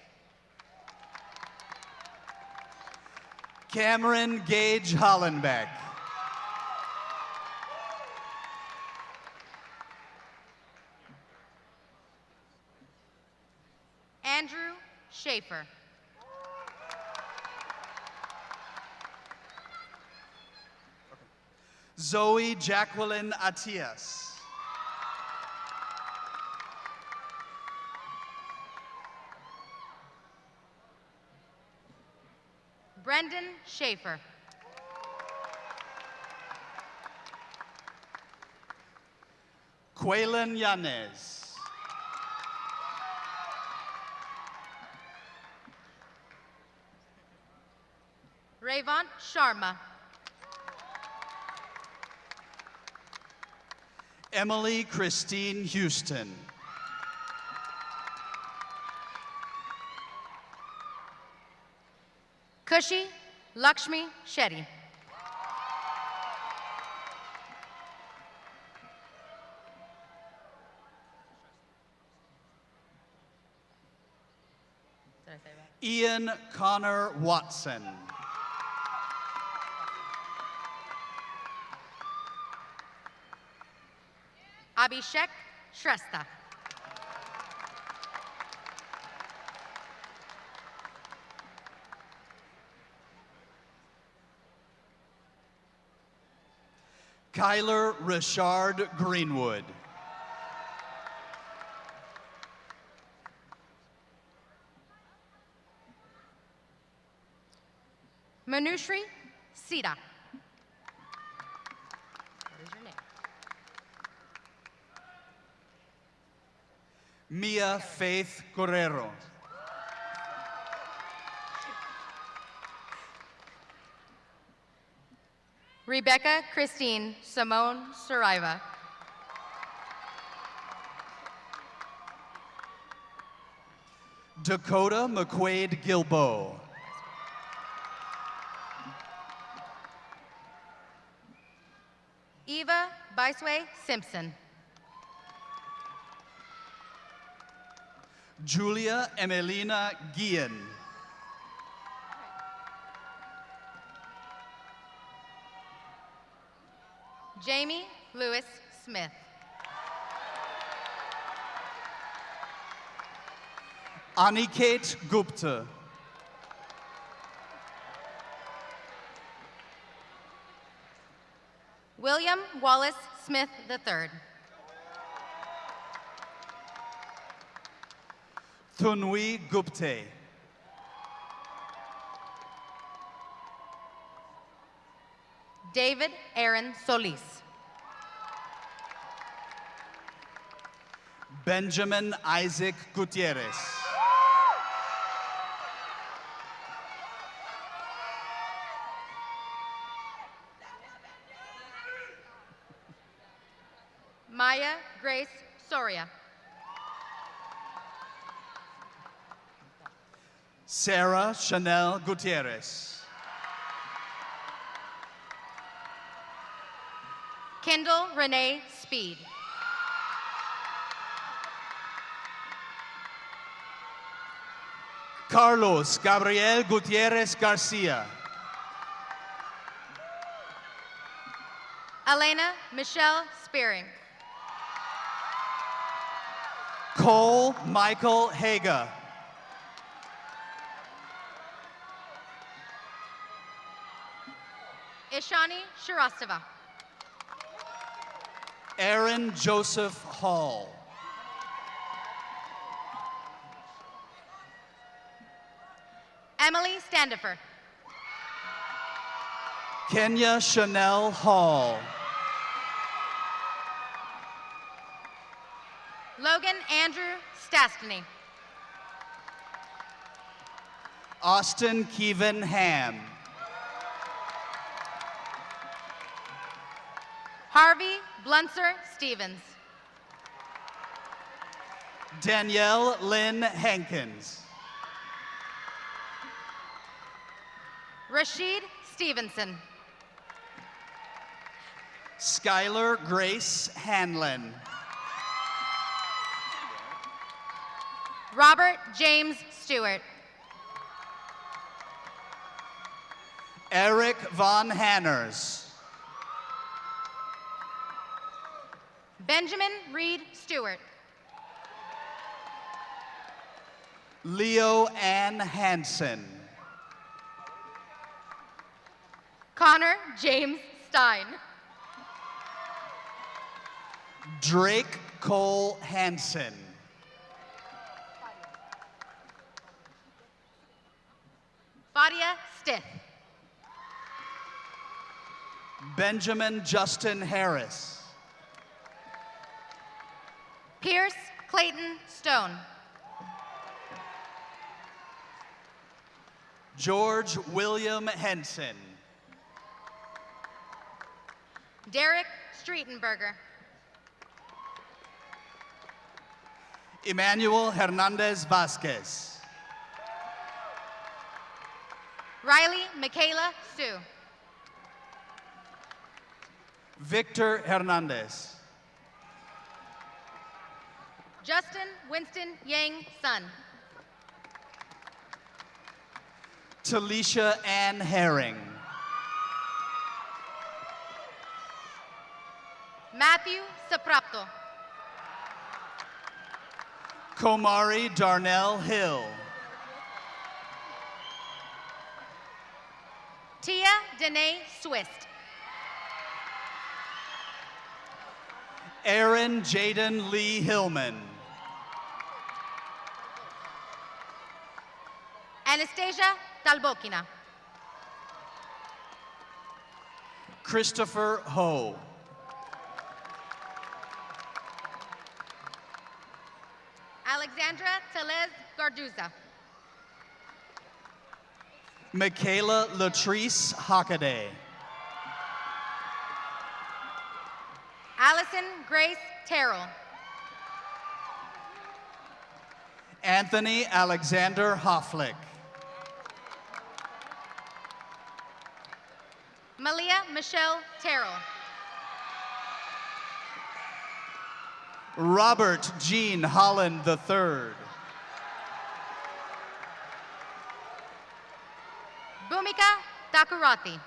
Cameron Gage Hollenbeck. Andrew Schaefer. Zoe Jacqueline Atias. Brendan Schaefer. Quaylen Yanez. Rayvant Sharma. Emily Christine Houston. Kushi Lakshmi Shetty. Did I say that? Ian Connor Watson. Abhishek Shrestha. Kyler Richard Greenwood. Manushri Sita. What is your name? Mia Faith Correro. Rebecca Christine Simone Saraiva. Dakota McQuaid Gilbo. Eva Bisway Simpson. Julia Emelina Guillen. Jamie Lewis Smith. Aniket Gupta. William Wallace Smith III. Thunwi Gupte. David Aaron Solis. Benjamin Isaac Gutierrez. Maya Grace Soria. Sarah Chanel Gutierrez. Kendall Renee Speed. Carlos Gabriel Gutierrez Garcia. Elena Michelle Spearing. Cole Michael Haga. Ishani Sharastava. Aaron Joseph Hall. Emily Standifer. Kenya Chanel Hall. Logan Andrew Stastany. Austin Kevin Ham. Harvey Blunser Stevens. Danielle Lynn Hankins. Rashid Stevenson. Skylar Grace Hanlon. Robert James Stewart. Eric Von Hanners. Benjamin Reed Stewart. Leo Ann Hansen. Connor James Stein. Drake Cole Hansen. Fadia Stith. Benjamin Justin Harris. Pierce Clayton Stone. George William Henson. Derek Streetenberger. Emmanuel Hernandez Vasquez. Riley Michaela Sue. Victor Hernandez. Justin Winston Yang Sun. Talisha Ann Herring. Matthew Saprapto. Komari Darnell Hill. Tia Danae Swist. Aaron Jaden Lee Hillman. Anastasia Talbokina. Christopher Ho. Alexandra Telez Garduza. Michaela Latrice Hockaday. Allison Grace Terrell. Anthony Alexander Hofflick. Malia Michelle Terrell. Robert Jean Holland III. Bhumika Thakurati.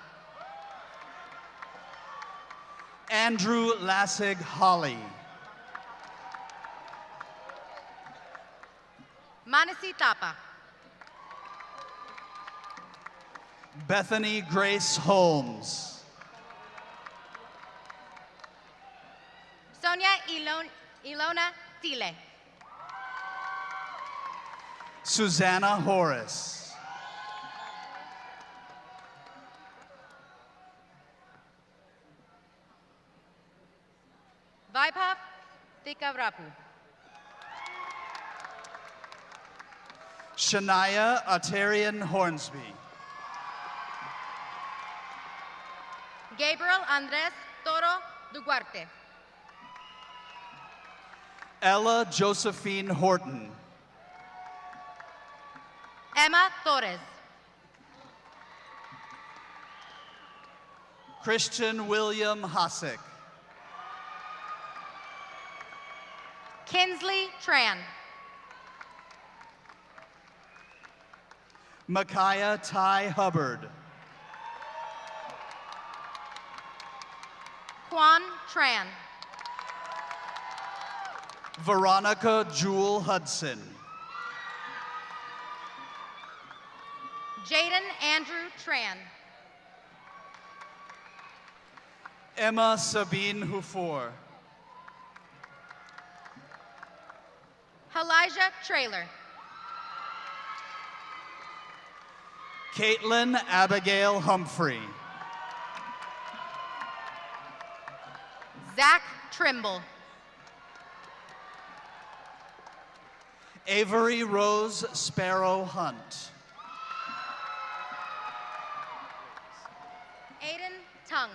Andrew Lassig Holly. Manasi Tapa. Bethany Grace Holmes. Sonia Ilona Tile. Susanna Horace. Vaibhav Tikavrapu. Shania Atarian Hornsby. Gabriel Andres Toro Duarte. Ella Josephine Horton. Emma Torres. Christian William Hosick. Kinsley Tran. Micaiah Ty Hubbard. Quan Tran. Veronica Jewel Hudson. Jaden Andrew Tran. Emma Sabine Hufor. Elijah Trailer. Caitlin Abigail Humphrey. Zach Trimble. Avery Rose Sparrow Hunt. Aiden Tung.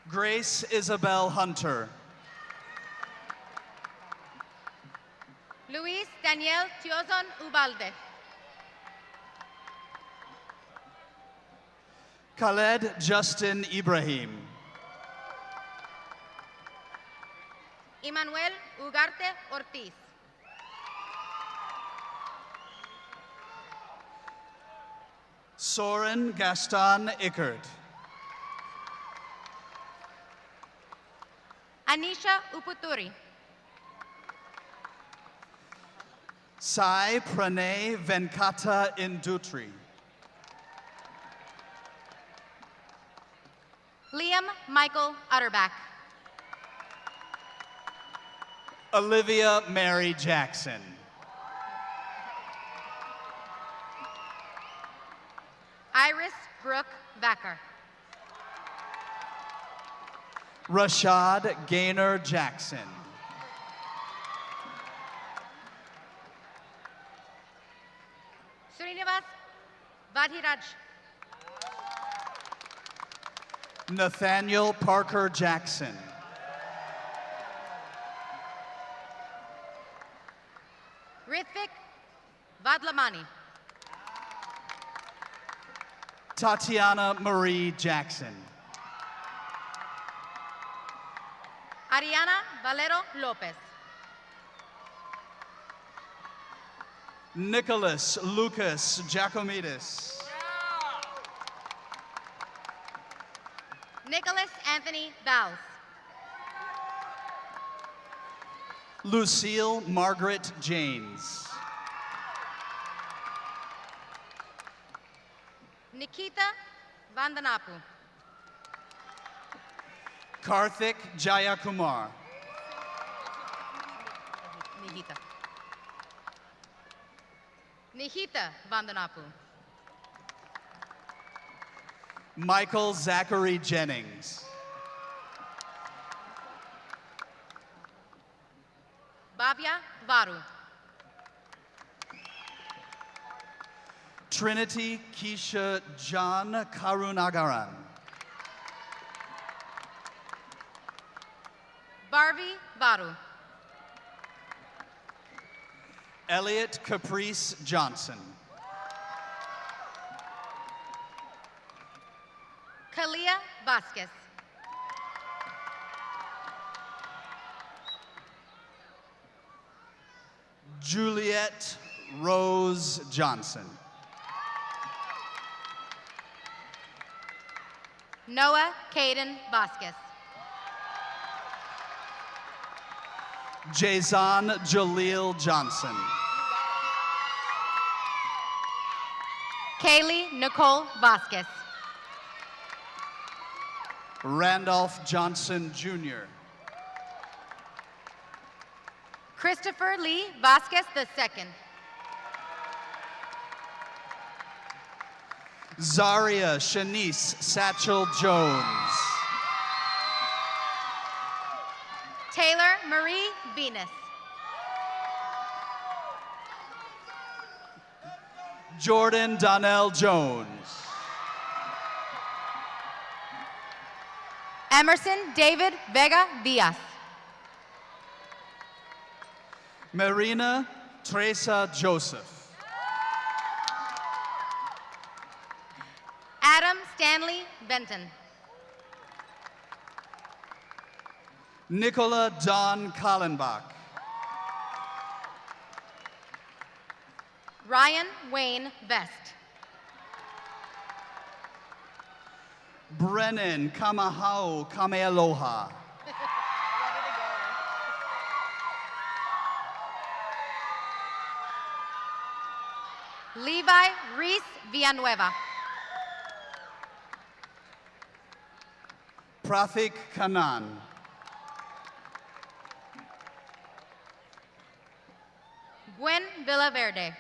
Grace Isabel Hunter. Luis Daniel Tiozon Ubalde. Khaled Justin Ibrahim. Emmanuel Ugarte Ortiz. Soren Gaston Ickert. Anisha Uputuri. Sai Pranay Venkata Indutri. Liam Michael Utterback. Olivia Mary Jackson. Iris Brooke Vacker. Rashad Gaynor Jackson. Raj. Nathaniel Parker Jackson. Ritvik Vadlamani. Tatiana Marie Jackson. Ariana Valero Lopez. Nicholas Lucas Giacomides. Nicholas Anthony Valls. Lucille Margaret Janes. Nikita Vandanapu. Karthik Jayakumar. Nihita. Nihita Vandanapu. Michael Zachary Jennings. Bhavya Varu. Trinity Keisha John Karunagaran. Bharvi Varu. Elliot Caprice Johnson. Kalia Vasquez. Juliet Rose Johnson. Noah Caden Vasquez. Jason Jaleel Johnson. Kaylee Nicole Vasquez. Randolph Johnson Jr. Christopher Lee Vasquez II. Zaria Shanice Satchel Jones. Taylor Marie Venus. Jordan Donnell Jones. Emerson David Vega Diaz. Marina Teresa Joseph. Adam Stanley Benton. Nicola Don Kallenbach. Ryan Wayne Vest. Brennan Kamahau Kamealoha. Levi Reese Villanueva. Prathik Kanan. Gwen Villaverde.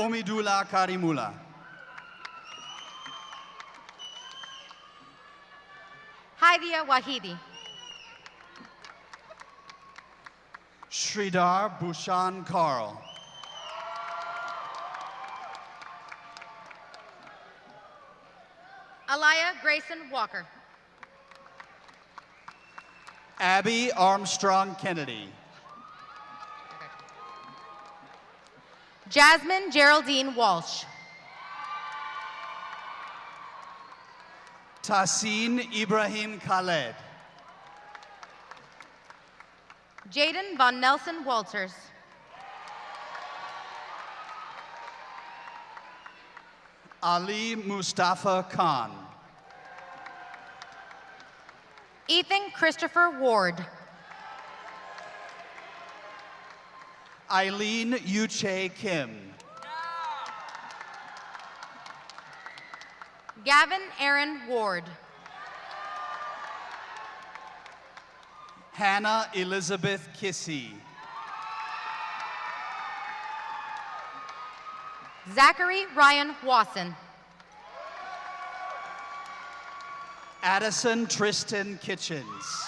Omidula Karimula. Haidia Wahidi. Sridhar Bhushan Karl. Alaya Grayson Walker. Abby Armstrong Kennedy. Jasmine Geraldine Walsh. Tassin Ibrahim Khaled. Jaden Von Nelson Walters. Ali Mustafa Khan. Ethan Christopher Ward. Eileen Yuche Kim. Gavin Aaron Ward. Hannah Elizabeth Kissy. Zachary Ryan Wasson. Addison Tristan Kitchens.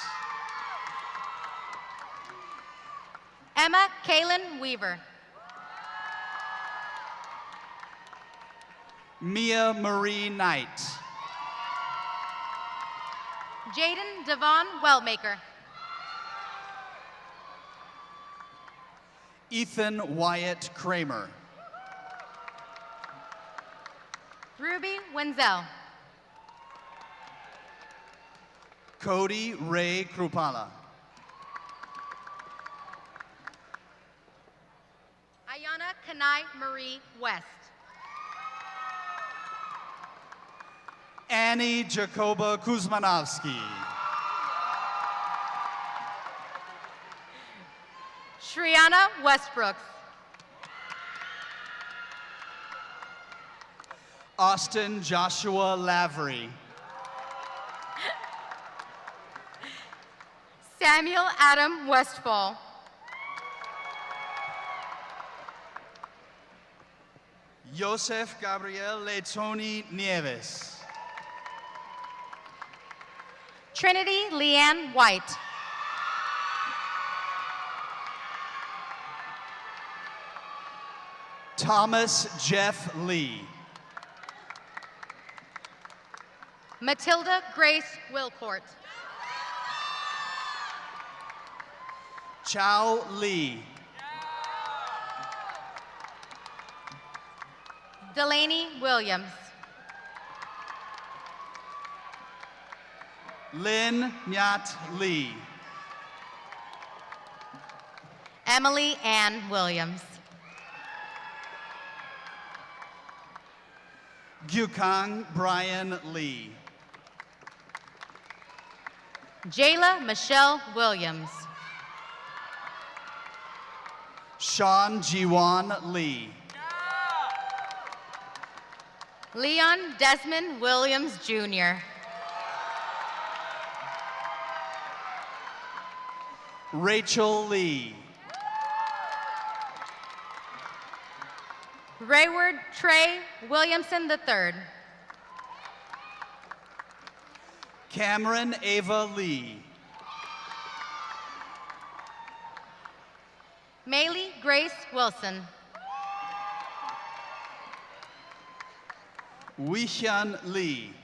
Emma Kaylin Weaver. Mia Marie Knight. Jaden Devon Wellmaker. Ethan Wyatt Kramer. Ruby Wenzel. Cody Ray Krupala. Ayana Kanai Marie West. Annie Jacoba Kuzmanovsky. Shriana Westbrooks. Austin Joshua Lavery. Samuel Adam Westfall. Joseph Gabriel Leitoni Nieves. Trinity Leanne White. Thomas Jeff Lee. Matilda Grace Wilcourt. Chow Lee. Delaney Williams. Lynn Nyat Lee. Emily Ann Williams. Gyukang Brian Lee. Jayla Michelle Williams. Sean Jiwan Lee. Leon Desmond Williams Jr. Rachel Lee. Rayward Trey Williamson III. Cameron Ava Lee. Maylee Grace Wilson. Weihyun Lee.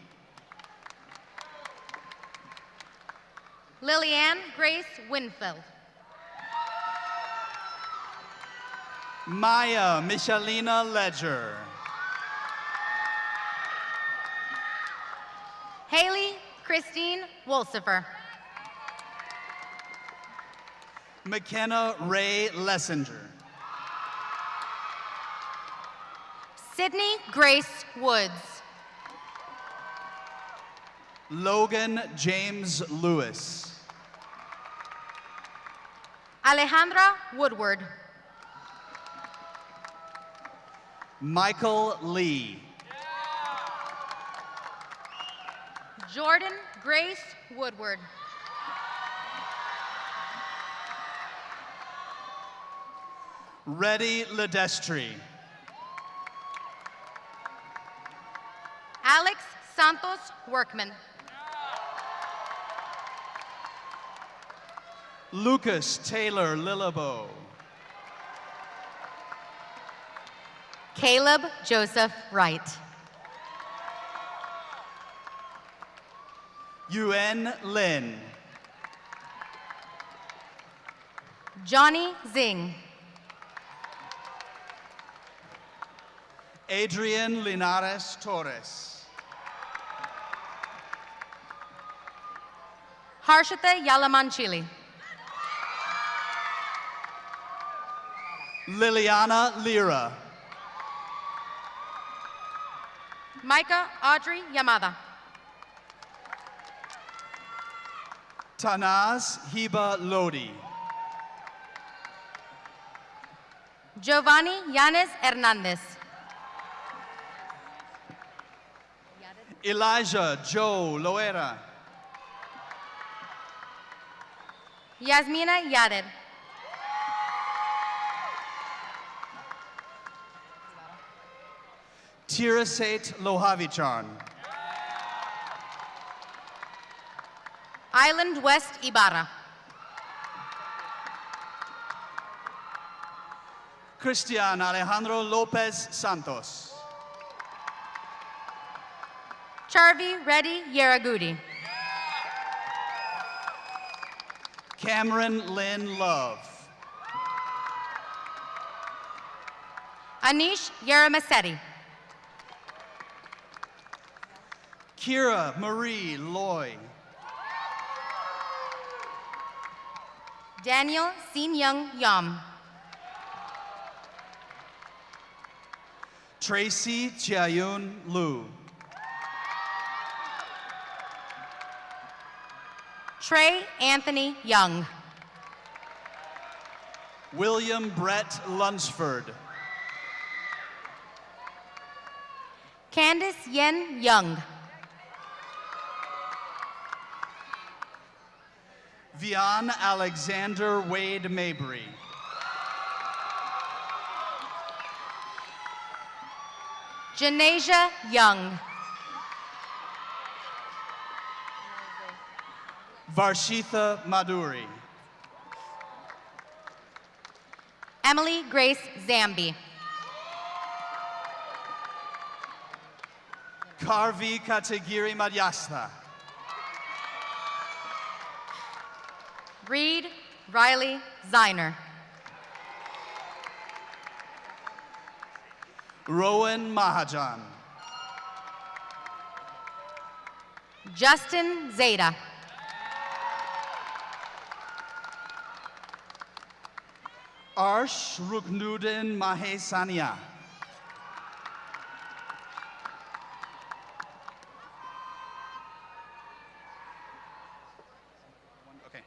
Lillian Grace Winfield. Maya Michalina Ledger. Haley Christine Wolsifer. McKenna Ray Lessinger. Sydney Grace Woods. Logan James Lewis. Alejandra Woodward. Michael Lee. Jordan Grace Woodward. Reddy Ledestri. Alex Santos Workman. Lucas Taylor Lillabo. Caleb Joseph Wright. Yuen Lin. Johnny Zing. Adrian Linares Torres. Harshita Yalamanchili. Liliana Lira. Micah Audrey Yamada. Tanaz Hiba Lodi. Giovanni Yanes Hernandez. Elijah Joe Loera. Yasmina Yader. Tirasate Lohavichan. Island West Ibarra. Christian Alejandro Lopez Santos. Charvi Reddy Yaragudi. Cameron Lynn Love. Anish Yaramasetti. Kira Marie Loy. Daniel Sin Young Yam. Tracy Chiayun Lu. Trey Anthony Young. William Brett Lunsford. Candace Yen Young. Vian Alexander Wade Mabry. Janasia Young. Varshitha Maduri. Emily Grace Zambi. Karvi Katagiri Madyasta. Reed Riley Ziner. Rowan Mahajan. Justin Zeta. Arsh Ruknudin Mahesania. Okay.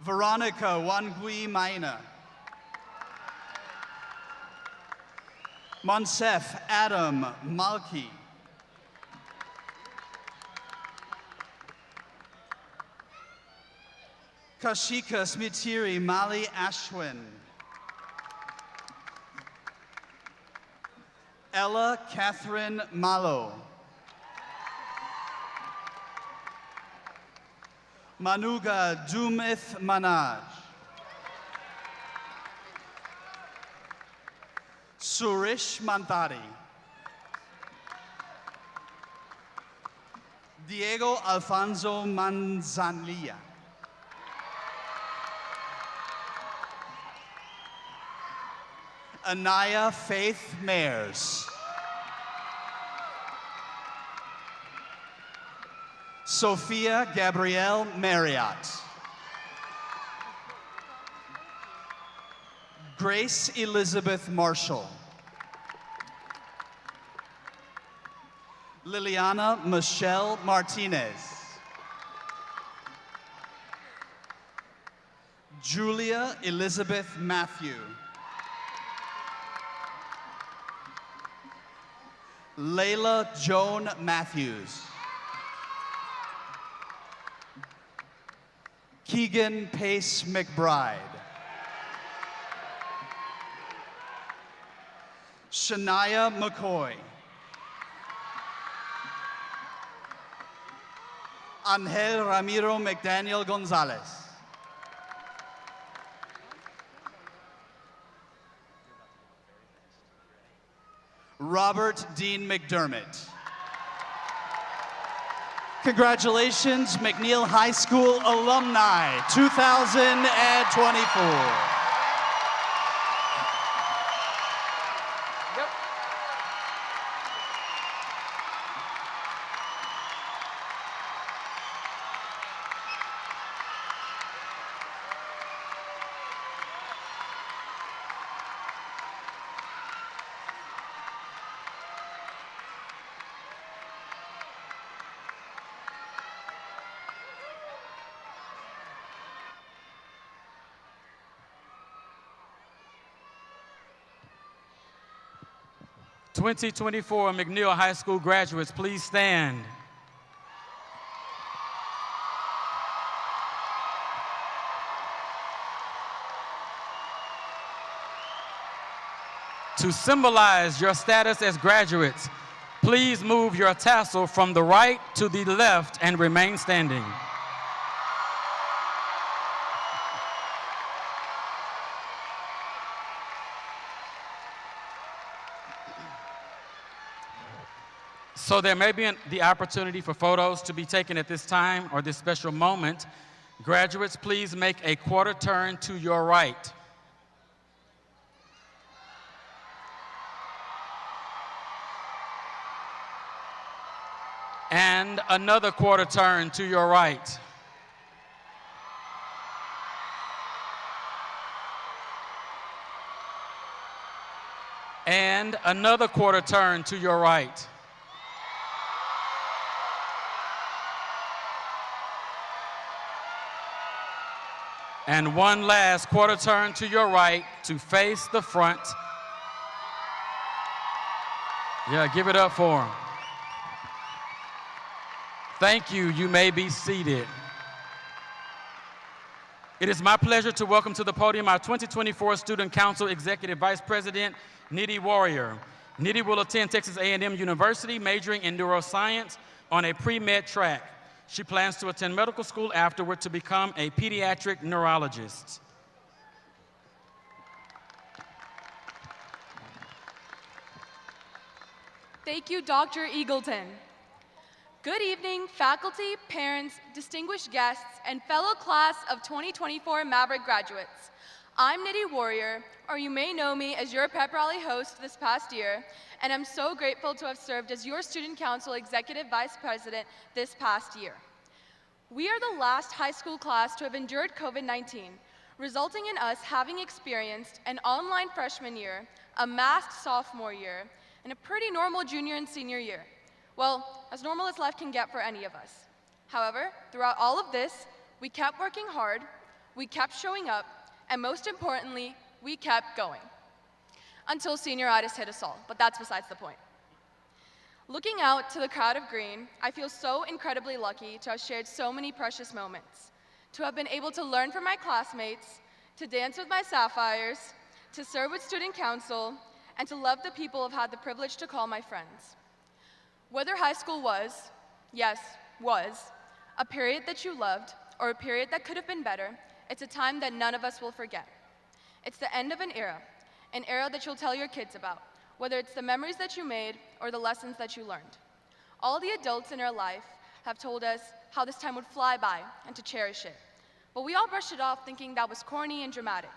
Veronica Wangui Maina. Monsef Adam Malki. Kashika Smitiri Mali Ashwin. Ella Catherine Malo. Manuga Dumith Manaj. Surish Mantari. Diego Alfonso Manzanilla. Anaya Faith Mayers. Sophia Gabrielle Marriott. Grace Elizabeth Marshall. Liliana Michelle Martinez. Julia Elizabeth Matthew. Layla Joan Matthews. Keegan Pace McBride. Shania McCoy. Angel Ramiro McDaniel Gonzalez. Robert Dean McDermott. Congratulations, McNeil High School alumni, 2024. Yep. 2024 McNeil High School graduates, please stand. To symbolize your status as graduates, please move your tassel from the right to the left and remain standing. So there may be the opportunity for photos to be taken at this time or this special moment. Graduates, please make a quarter turn to your right. And another quarter turn to your right. And another quarter turn to your right. And one last quarter turn to your right to face the front. Yeah, give it up for them. Thank you. You may be seated. It is my pleasure to welcome to the podium our 2024 Student Council Executive Vice President, Nidhi Warrior. Nidhi will attend Texas A&M University, majoring in neuroscience on a pre-med track. She plans to attend medical school afterward to become a pediatric neurologist. Thank you, Dr. Eagleton. Good evening, faculty, parents, distinguished guests, and fellow class of 2024 Maverick graduates. I'm Nidhi Warrior, or you may know me as your pep rally host this past year, and I'm so grateful to have served as your Student Council Executive Vice President this past year. We are the last high school class to have endured COVID-19, resulting in us having experienced an online freshman year, a masked sophomore year, and a pretty normal junior and senior year. Well, as normal as life can get for any of us. However, throughout all of this, we kept working hard, we kept showing up, and most importantly, we kept going. Until senioritis hit us all, but that's besides the point. Looking out to the crowd of green, I feel so incredibly lucky to have shared so many precious moments, to have been able to learn from my classmates, to dance with my sapphires, to serve with student council, and to love the people I've had the privilege to call my friends. Whether high school was, yes, was, a period that you loved or a period that could have been better, it's a time that none of us will forget. It's the end of an era that you'll tell your kids about, whether it's the memories that you made or the lessons that you learned. All the adults in our life have told us how this time would fly by and to cherish it. But we all brushed it off thinking that was corny and dramatic.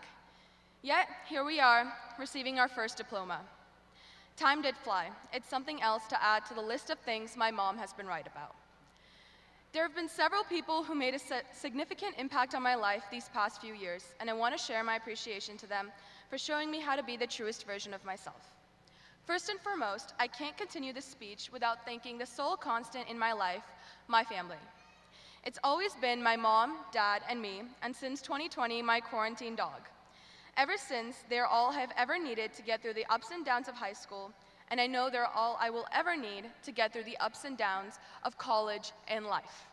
Yet, here we are, receiving our first diploma. Time did fly. It's something else to add to the list of things my mom has been right about. There have been several people who made a significant impact on my life these past few years, and I want to share my appreciation to them for showing me how to be the truest version of myself. First and foremost, I can't continue this speech without thanking the sole constant in my life, my family. It's always been my mom, dad, and me, and since 2020, my quarantine dog. Ever since, they're all I have ever needed to get through the ups and downs of high school, and I know they're all I will ever need to get through the ups and downs of college and life.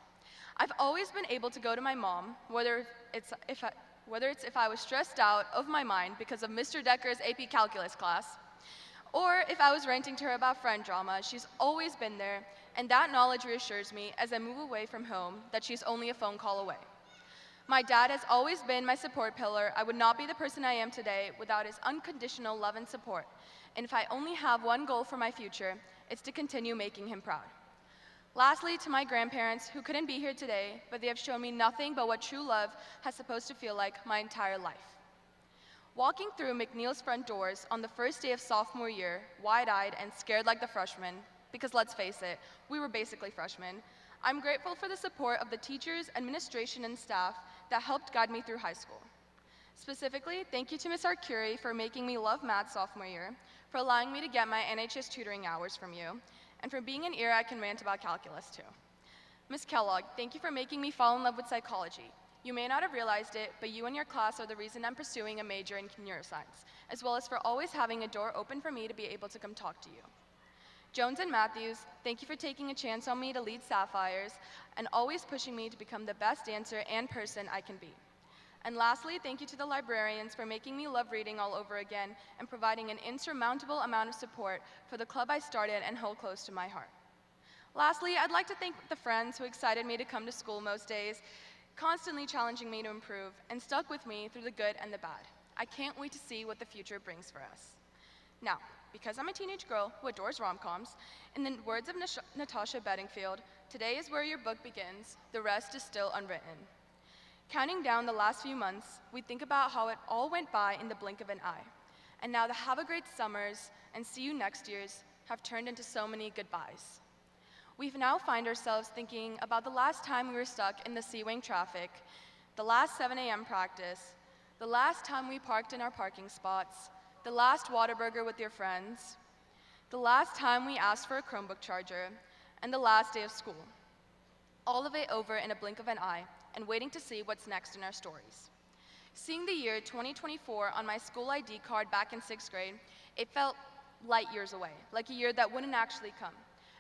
I've always been able to go to my mom, whether it's if I was stressed out of my mind because of Mr. Decker's AP Calculus class, or if I was ranting to her about friend drama. She's always been there, and that knowledge reassures me as I move away from home that she's only a phone call away. My dad has always been my support pillar. I would not be the person I am today without his unconditional love and support. And if I only have one goal for my future, it's to continue making him proud. Lastly, to my grandparents, who couldn't be here today, but they have shown me nothing but what true love has supposed to feel like my entire life. Walking through McNeil's front doors on the first day of sophomore year, wide-eyed and scared like the freshmen, because let's face it, we were basically freshmen, I'm grateful for the support of the teachers, administration, and staff that helped guide me through high school. Specifically, thank you to Ms. Arcuri for making me love math sophomore year, for allowing me to get my NHS tutoring hours from you, and for being an ear I can rant about calculus too. Ms. Kellogg, thank you for making me fall in love with psychology. You may not have realized it, but you and your class are the reason I'm pursuing a major in neuroscience, as well as for always having a door open for me to be able to come talk to you. Jones and Matthews, thank you for taking a chance on me to lead Sapphires and always pushing me to become the best dancer and person I can be. And lastly, thank you to the librarians for making me love reading all over again and providing an insurmountable amount of support for the club I started and hold close to my heart. Lastly, I'd like to thank the friends who excited me to come to school most days, constantly challenging me to improve, and stuck with me through the good and the bad. I can't wait to see what the future brings for us. Now, Because I'm a teenage girl who adores rom-coms, in the words of Natasha Bedingfield, today is where your book begins, the rest is still unwritten. Counting down the last few months, we think about how it all went by in the blink of an eye. And now the have a great summers and see you next years have turned into so many goodbyes. We now find ourselves thinking about the last time we were stuck in the C-Wing traffic, the last 7 a.m. practice, the last time we parked in our parking spots, the last Whataburger with your friends, the last time we asked for a Chromebook charger, and the last day of school. All of it over in a blink of an eye, and waiting to see what's next in our stories. Seeing the year 2024 on my school ID card back in 6th grade, it felt light years away, like a year that wouldn't actually come.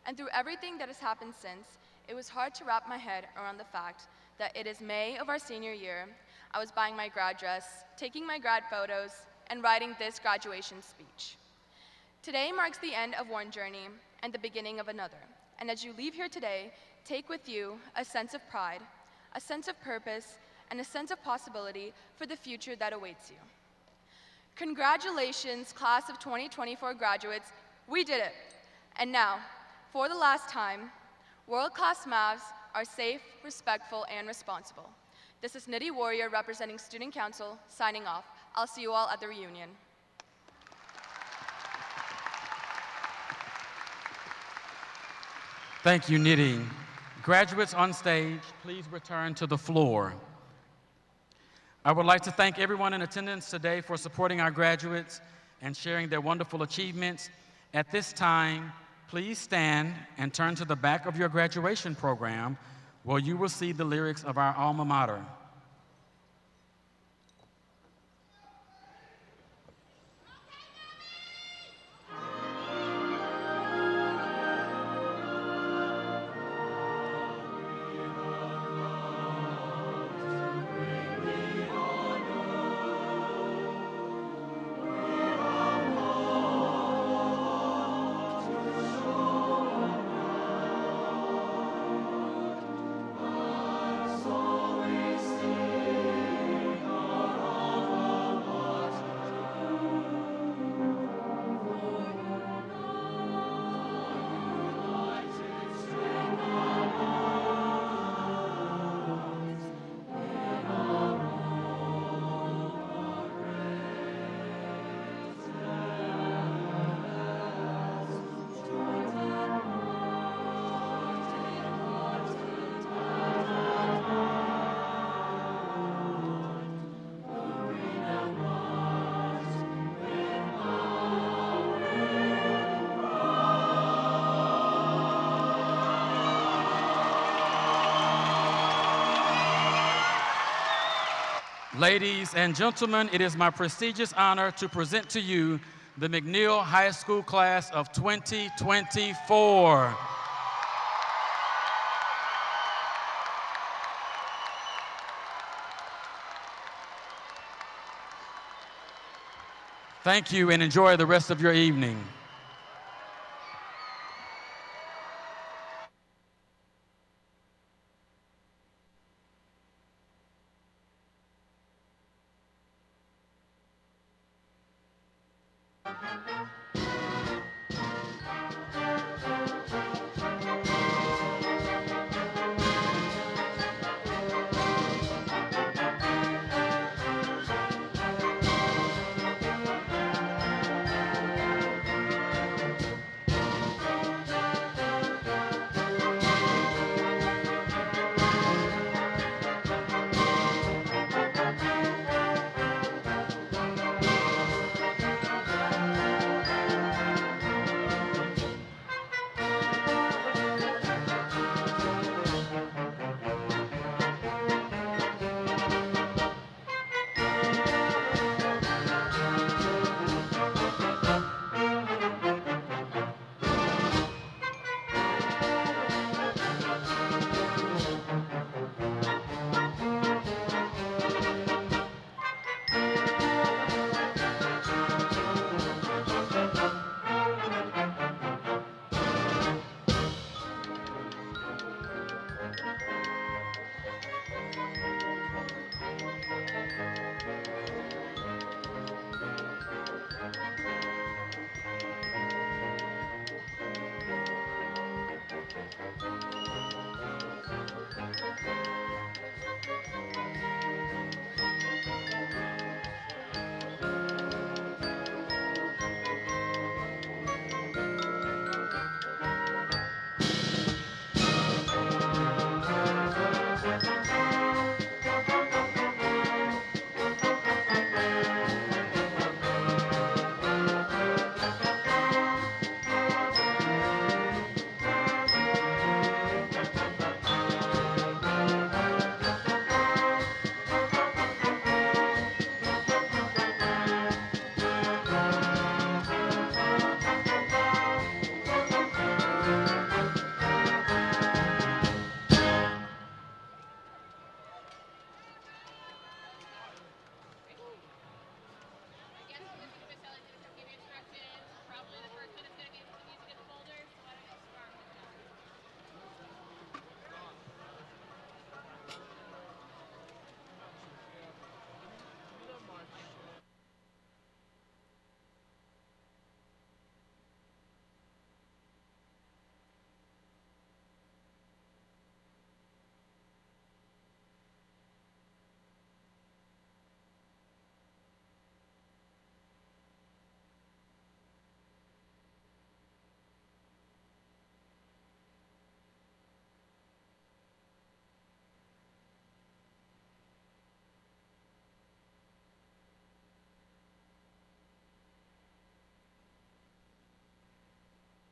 And through everything that has happened since, it was hard to wrap my head around the fact that it is May of our senior year, I was buying my grad dress, taking my grad photos, and writing this graduation speech. Today marks the end of one journey and the beginning of another. And as you leave here today, take with you a sense of pride, a sense of purpose, and a sense of possibility for the future that awaits you. Congratulations, class of 2024 graduates, we did it. And now, for the last time, world-class Mavs are safe, respectful, and responsible. This is Nitty Warrior representing Student Council, signing off. I'll see you all at the reunion. Thank you, Nitty. Graduates on stage, please return to the floor. I would like to thank everyone in attendance today for supporting our graduates and sharing their wonderful achievements. At this time, please stand and turn to the back of your graduation program where you will see the lyrics of our alma mater. Ladies and gentlemen, it is my prestigious honor to present to you the McNeil High School class of 2024. Thank you and enjoy the rest of your evening.